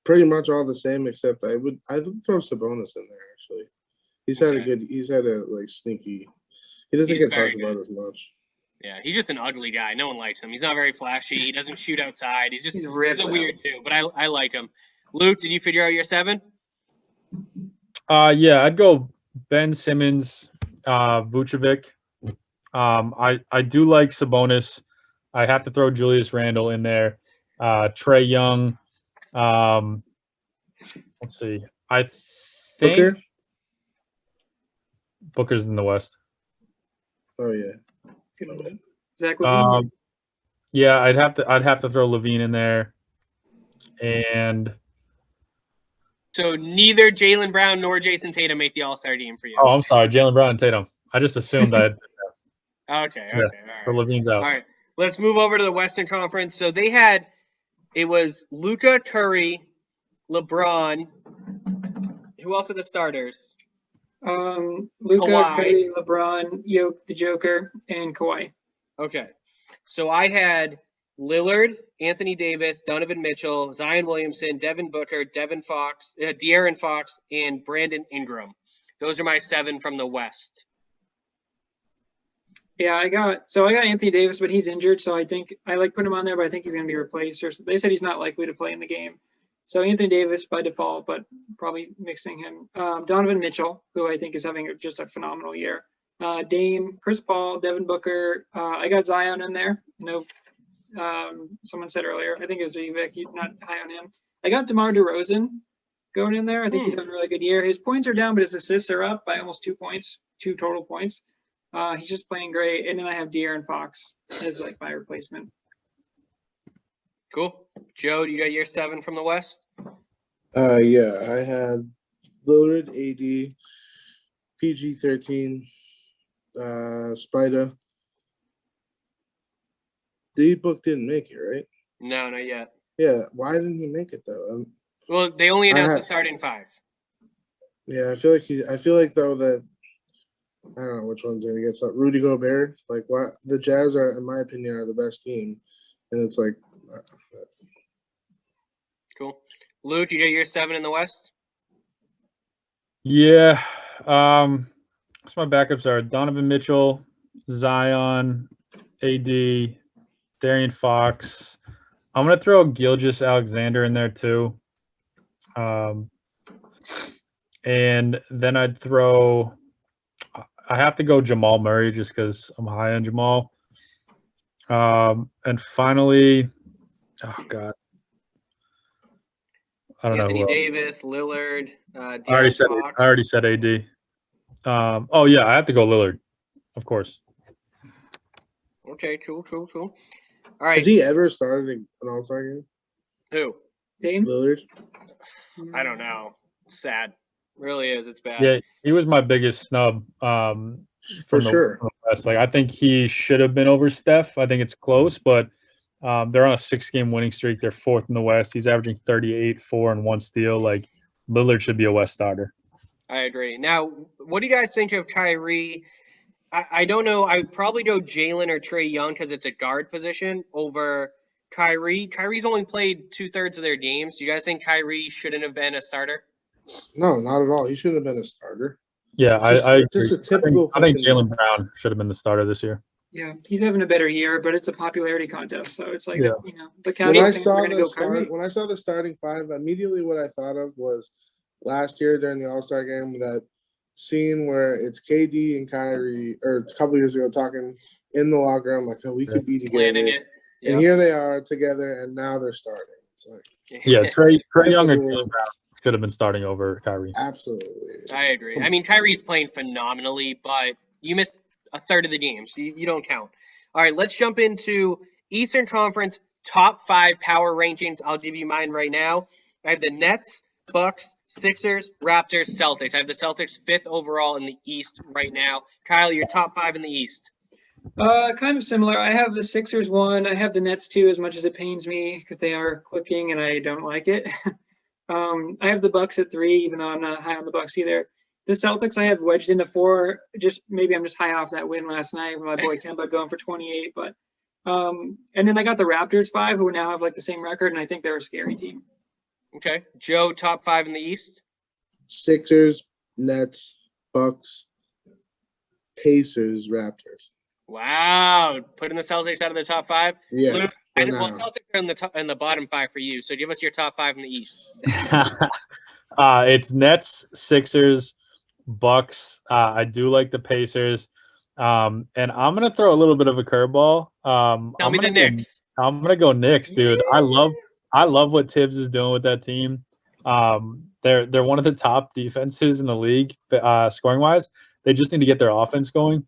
Pretty much all the same, except I would throw Sabonis in there, actually. He's had a sneaky. He doesn't get talked about as much. Yeah, he's just an ugly guy. No one likes him. He's not very flashy. He doesn't shoot outside. He's a weird dude, but I like him. Luke, did you figure out your 7? Yeah, I'd go Ben Simmons, Vucevic. I do like Sabonis. I have to throw Julius Randle in there. Trae Young. Let's see. I think Booker's in the West. Oh yeah. Zach LaVine. Yeah, I'd have to throw LaVine in there. And so neither Jaylen Brown nor Jason Tatum make the All-Star team for you. Oh, I'm sorry, Jaylen Brown and Tatum. I just assumed that. Okay. Yeah, all right. so LaVine's out. All right. Let's move over to the Western Conference. So it was Luka, Curry, LeBron. Who else are the starters? Luka, Kawhi. Curry, LeBron, the Joker, and Kawhi. Okay. So I had Lillard, Anthony Davis, Donovan Mitchell, Zion Williamson, Devin Booker, De'Aaron Fox, and Brandon Ingram. Those are my 7 from the West. Yeah, I got Anthony Davis, but he's injured, so I think I putting him on there, but I think he's going to be replaced. Or they said he's not likely to play in the game. So Anthony Davis by default, but probably mixing him. Donovan Mitchell, who I think is having just a phenomenal year. Dame, Chris Paul, Devin Booker. I got Zion in there. Someone said earlier, I think it was Vivek, not high on him. I got DeMar DeRozan going in there. I think he's having a really good year. His points are down, but his assists are up by almost 2 points, 2 total points. He's just playing great. And then I have De'Aaron Fox as my replacement. Cool. Joe, you got your 7 from the West? Yeah, I had Lillard, AD, PG-13, Spida. D-Book didn't make it, right? No, not yet. Yeah, why didn't he make it though? Well, they only announced the starting 5. Yeah, I feel like though that I don't know which one's gonna get something. Rudy Gobert, why the Jazz are, in my opinion, are the best team, and it's like. Cool. Luke, you got your 7 in the West? Yeah. So my backups are Donovan Mitchell, Zion, AD, Darian Fox. I'm gonna throw Gilgeous Alexander in there too. And then I have to go Jamal Murray just because I'm high on Jamal. And finally, oh God, I don't Anthony know. Davis, Lillard, I already said AD. Oh yeah, I have to go Lillard, of course. Okay, cool. All right. Has he ever started an All-Star game? Who? Dame? Lillard? I don't know. Sad. Really is. It's bad. Yeah, he was my biggest snub. For sure. From the West. Like I think he should have been over Steph. I think it's close, but they're on a 6-game winning streak. They're 4th in the West. He's averaging 38, 4, and 1 steal. Like Lillard should be a West starter. I agree. Now, what do you guys think of Kyrie? I don't know. I would probably go Jalen or Trae Young because it's a guard position over Kyrie. Kyrie's only played 2/3 of their games. Do you guys think Kyrie shouldn't have been a starter? No, not at all. He shouldn't have been a starter. Yeah, I just agree. a typical. I think Jaylen Brown should have been the starter this year. Yeah, he's having a better year, but it's a popularity contest, so it's like Yeah. The casual When I things saw are going to go the Kyrie. when I saw the starting five, immediately what I thought of was last year during the All-Star game, that scene where it's KD and Kyrie, or a couple years ago, talking in the locker room like, "Oh, we could be together." Planning it. And here they are together, and now they're starting. It's like, Yeah, Trae Young and Jaylen Brown should have been starting over Kyrie. absolutely. I agree. I mean, Kyrie's playing phenomenally, but you missed 1/3 of the games. You don't count. All right, let's jump into Eastern Conference top 5 power rankings. I'll give you mine right now. I have the Nets, Bucks, Sixers, Raptors, Celtics. I have the Celtics 5th overall in the East right now. Kyle, your top 5 in the East. Kind of similar. I have the Sixers 1. I have the Nets 2, as much as it pains me because they are clicking and I don't like it. I have the Bucks at 3, even though I'm not high on the Bucks either. The Celtics I have wedged into 4. Maybe I'm just high off that win last night with my boy Kemba going for 28. But and then I got the Raptors 5, who now have like the same record, and I think they're a scary team. Okay. Joe, top 5 in the East? Sixers, Nets, Bucks, Pacers, Raptors. Wow. Putting the Celtics out of the top 5? Yeah. Luke, for well, now. Celtics are in the bottom 5 for you. So give us your top 5 in the East. It's Nets, Sixers, Bucks. I do like the Pacers. And I'm gonna throw a little bit of a curveball. Tell me the Knicks. I'm gonna go Knicks, dude. I love what Tibbs is doing with that team. They're one of the top defenses in the league, scoring wise. They just need to get their offense going.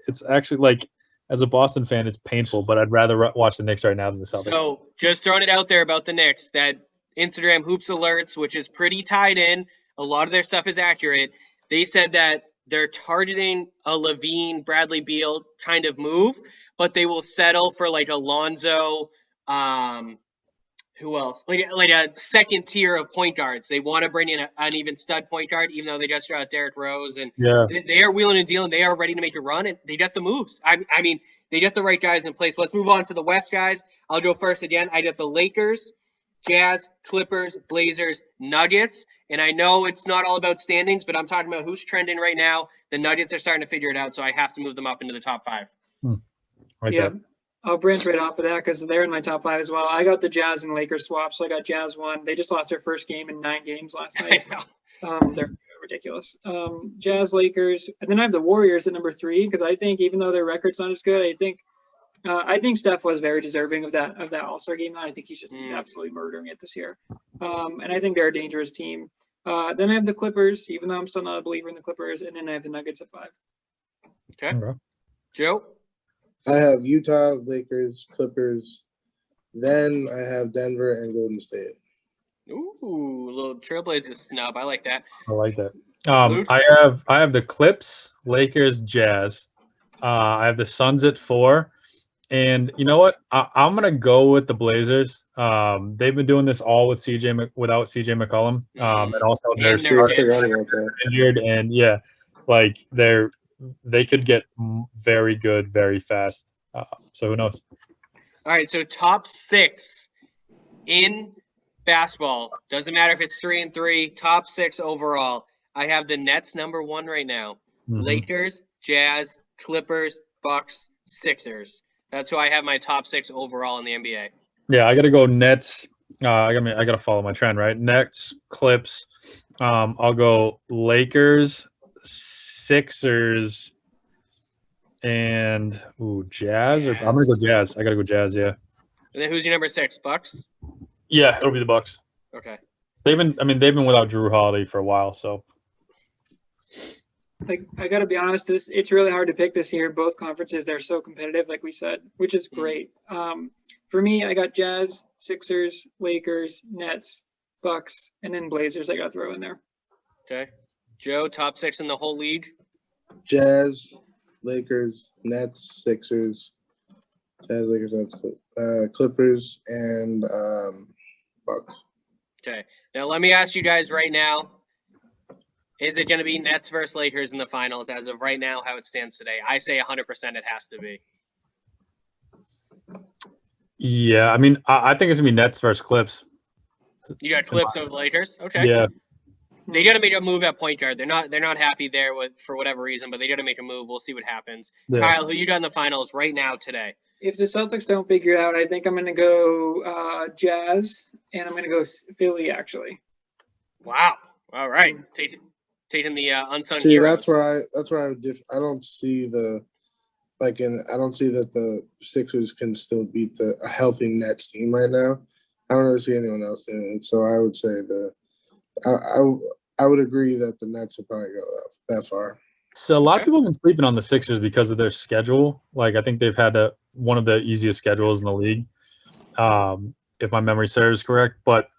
It's actually, like, as a Boston fan, it's painful, but I'd rather watch the Knicks right now than the Celtics. So just throwing it out there about the Knicks, that Instagram Hoops Alerts, which is pretty tied in, a lot of their stuff is accurate. They said that they're targeting a Levine, Bradley Beal kind of move, but they will settle for like Alonzo, who else? Like a second tier of point guards. They want to bring in an even stud point guard, even though they just got Derrick Rose, and Yeah. they are wheeling and dealing. They are ready to make a run, and they got the moves. I mean, they got the right guys in place. Let's move on to the West, guys. I'll go first again. I got the Lakers, Jazz, Clippers, Blazers, Nuggets. And I know it's not all about standings, but I'm talking about who's trending right now. The Nuggets are starting to figure it out, so I have to move them up into the top 5. Right Yeah, there. I'll branch right off of that because they're in my top 5 as well. I got the Jazz and Lakers swap, so I got Jazz 1. They just lost their first game in 9 games last night. They're ridiculous. Jazz, Lakers, and then I have the Warriors at number 3 because I think even though their record's not as good, I think Steph was very deserving of that All-Star game. I think he's just absolutely murdering it this year. And I think they're a dangerous team. Then I have the Clippers, even though I'm still not a believer in the Clippers, and then I have the Nuggets at 5. Okay. Joe? I have Utah, Lakers, Clippers. Then I have Denver and Golden State. Ooh, a little Trailblazers snub. I like that. I like that. Luke? I have the Clips, Lakers, Jazz. I have the Suns at 4. And you know what? I'm gonna go with the Blazers. They've been doing this all with without CJ McCollum, and also they're And they're injured, and yeah, like they could get very good very fast. So who knows? All right, so top 6 in basketball. Doesn't matter if it's 3 and 3. Top 6 overall. I have the Nets number 1 right now. Mhm. Lakers, Jazz, Clippers, Bucks, Sixers. That's who I have my top 6 overall in the NBA. Yeah, I got to go Nets. I got to follow my trend, right? Nets, Clips. I'll go Lakers, Sixers, and Jazz. I'm gonna go Jazz. I gotta go Jazz. Yeah. And then who's your number 6? Bucks. Yeah, it'll be the Bucks. Okay. They've been without Drew Holiday for a while, so. Like, I got to be honest, it's really hard to pick this year. Both conferences, they're so competitive, like we said, which is great. For me, I got Jazz, Sixers, Lakers, Nets, Bucks, and then Blazers I got to throw in there. Okay. Joe, top 6 in the whole league? Jazz, Lakers, Nets, Sixers, Jazz, Lakers, Nets, Clippers, and Bucks. Okay. Now, let me ask you guys right now. Is it going to be Nets versus Lakers in the finals as of right now, how it stands today? I say 100% it has to be. Yeah, I mean, I think it's going to be Nets versus Clips. You got Clips over the Lakers? Okay. Yeah. They got to make a move at point guard. They're not happy there for whatever reason, but they got to make a move. We'll see what happens. Yeah. Kyle, who you got in the finals right now today? If the Celtics don't figure it out, I think I'm going to go Jazz, and I'm going to go Philly, actually. Wow. All right. Taking the unsung See, heroes. that's where I don't see I don't see that the Sixers can still beat a healthy Nets team right now. I don't really see anyone else doing it. So I would say I would agree that the Nets will probably go that far. So a lot of people have been sleeping on the Sixers because of their schedule. Like, I think they've had one of the easiest schedules in the league, if my memory serves correct. But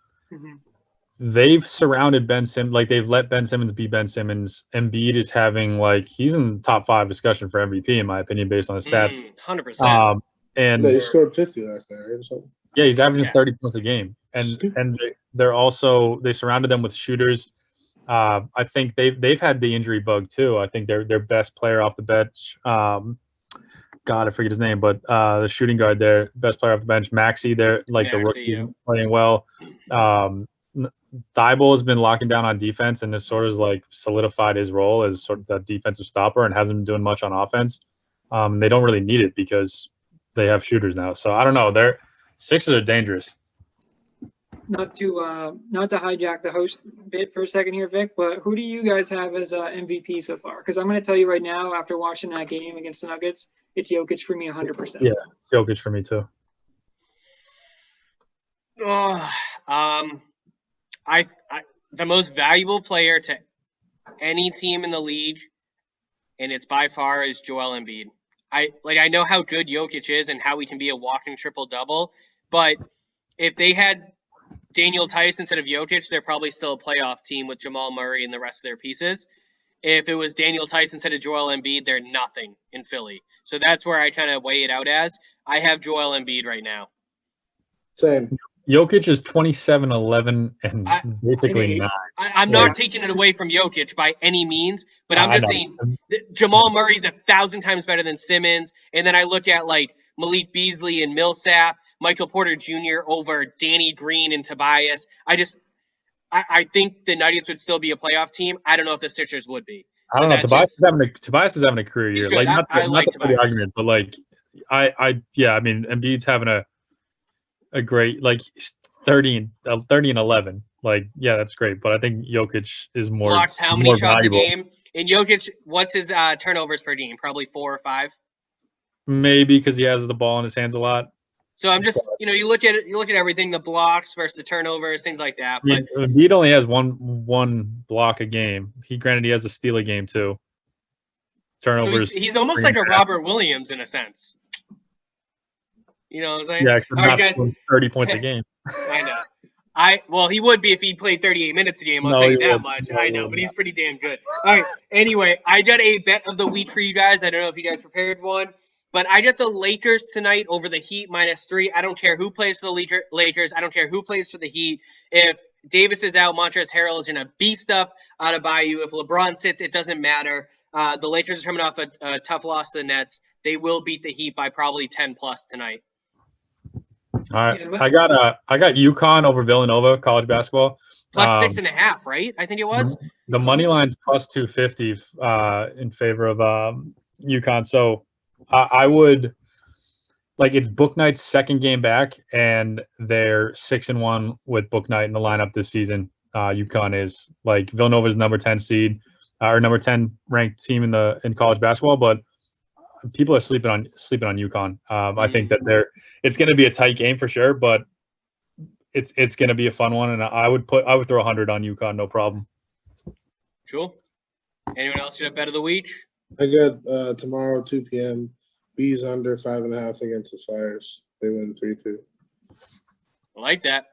they've surrounded Ben Simmons, like they've let Ben Simmons be Ben Simmons. Embiid is having he's in the top 5 discussion for MVP in my opinion based on his stats. 100%. And he scored 50 last night or something. Yeah, he's averaging 30 points a game, and they surrounded them with shooters. I think they've had the injury bug too. I think their best player off the bench. God, I forget his name, but the shooting guard there, best player off the bench, Maxey. They're the rookie playing well. Thibault has been locking down on defense and has sort of solidified his role as sort of that defensive stopper and hasn't been doing much on offense. They don't really need it because they have shooters now. So I don't know. Their Sixers are dangerous. Not to hijack the host bit for a second here, Vic, but who do you guys have as MVP so far? Because I'm going to tell you right now, after watching that game against the Nuggets, it's Jokic for me 100%. Yeah, it's Jokic for me too. The most valuable player to any team in the league, and it's by far, is Joel Embiid. I know how good Jokic is and how he can be a walking triple-double, but if they had Daniel Tice instead of Jokic, they're probably still a playoff team with Jamal Murray and the rest of their pieces. If it was Daniel Tice instead of Joel Embiid, they're nothing in Philly. So that's where I kind of weigh it out as. I have Joel Embiid right now. Same. Jokic is 27, 11, and basically 9. I'm not taking it away from Jokic by any means, but I'm just saying Jamal Murray's 1,000 times better than Simmons. And then I look at Malik Beasley and Millsap, Michael Porter Jr. over Danny Green and Tobias. I think the Nuggets would still be a playoff team. I don't know if the Sixers would be. I don't know. Tobias is having a career year. I like Tobias. The argument, but I mean, Embiid's having a great 30 and 11. That's great. But I think Jokic is more blocks how many shots valuable. a game? And Jokic, what's his turnovers per game? Probably 4 or 5. Maybe because he has the ball in his hands a lot. So I'm just, you look at everything, the blocks versus the turnovers, things like that. But Embiid only has one block a game. He has a steal a game too. Turnovers. So he's almost like a Robert Williams in a sense. You know what I'm saying? Yeah, all right, guys. 30 points a game. I know. Well, he would be if he played 38 minutes a game. I'll tell you that much. I know, but he's pretty damn good. All right. Anyway, I got a bet of the week for you guys. I don't know if you guys prepared one. But I got the Lakers tonight over the Heat -3. I don't care who plays for the Lakers. I don't care who plays for the Heat. If Davis is out, Montrezl Harrell is going to beast up out of Bayou. If LeBron sits, it doesn't matter. The Lakers are coming off a tough loss to the Nets. They will beat the Heat by probably 10+ tonight. All right. I got UConn over Villanova, college basketball. Plus 6.5, right? I think it was. The money line's plus 250 in favor of UConn. So I would like it's Book Knight's second game back, and they're 6-1 with Book Knight in the lineup this season. UConn is like Villanova's number 10 seed, or number 10 ranked team in college basketball, but people are sleeping on UConn. I think that it's going to be a tight game for sure, but it's going to be a fun one, and I would throw 100 on UConn, no problem. Cool. Anyone else got a bet of the week? I got tomorrow 2 p.m. Bees under 5.5 against the Flyers. They win 3-2. I like that.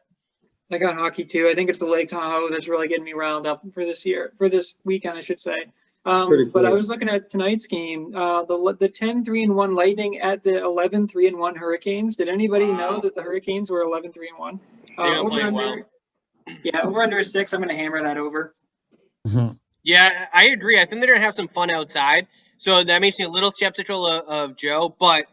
I got hockey too. I think it's the Lake Tahoe that's really getting me riled up for this weekend, I should say. Pretty cool. But I was looking at tonight's game, the 10-3-1 Lightning at the 11-3-1 Hurricanes. Did anybody know that the Hurricanes were 11-3-1? They're playing well. Yeah, over under 6. I'm going to hammer that over. Mm-hmm. Yeah, I agree. I think they're going to have some fun outside. So that makes me a little skeptical of Joe. But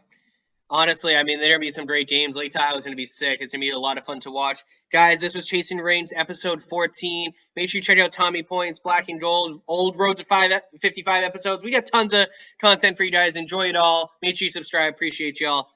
honestly, I mean, there are going to be some great games. Lake Tahoe is going to be sick. It's going to be a lot of fun to watch. Guys, this was Chasing Reigns, episode 14. Make sure you check out Tommy Points, Black and Gold, Old Road to 55 episodes. We got tons of content for you guys. Enjoy it all. Make sure you subscribe. Appreciate y'all.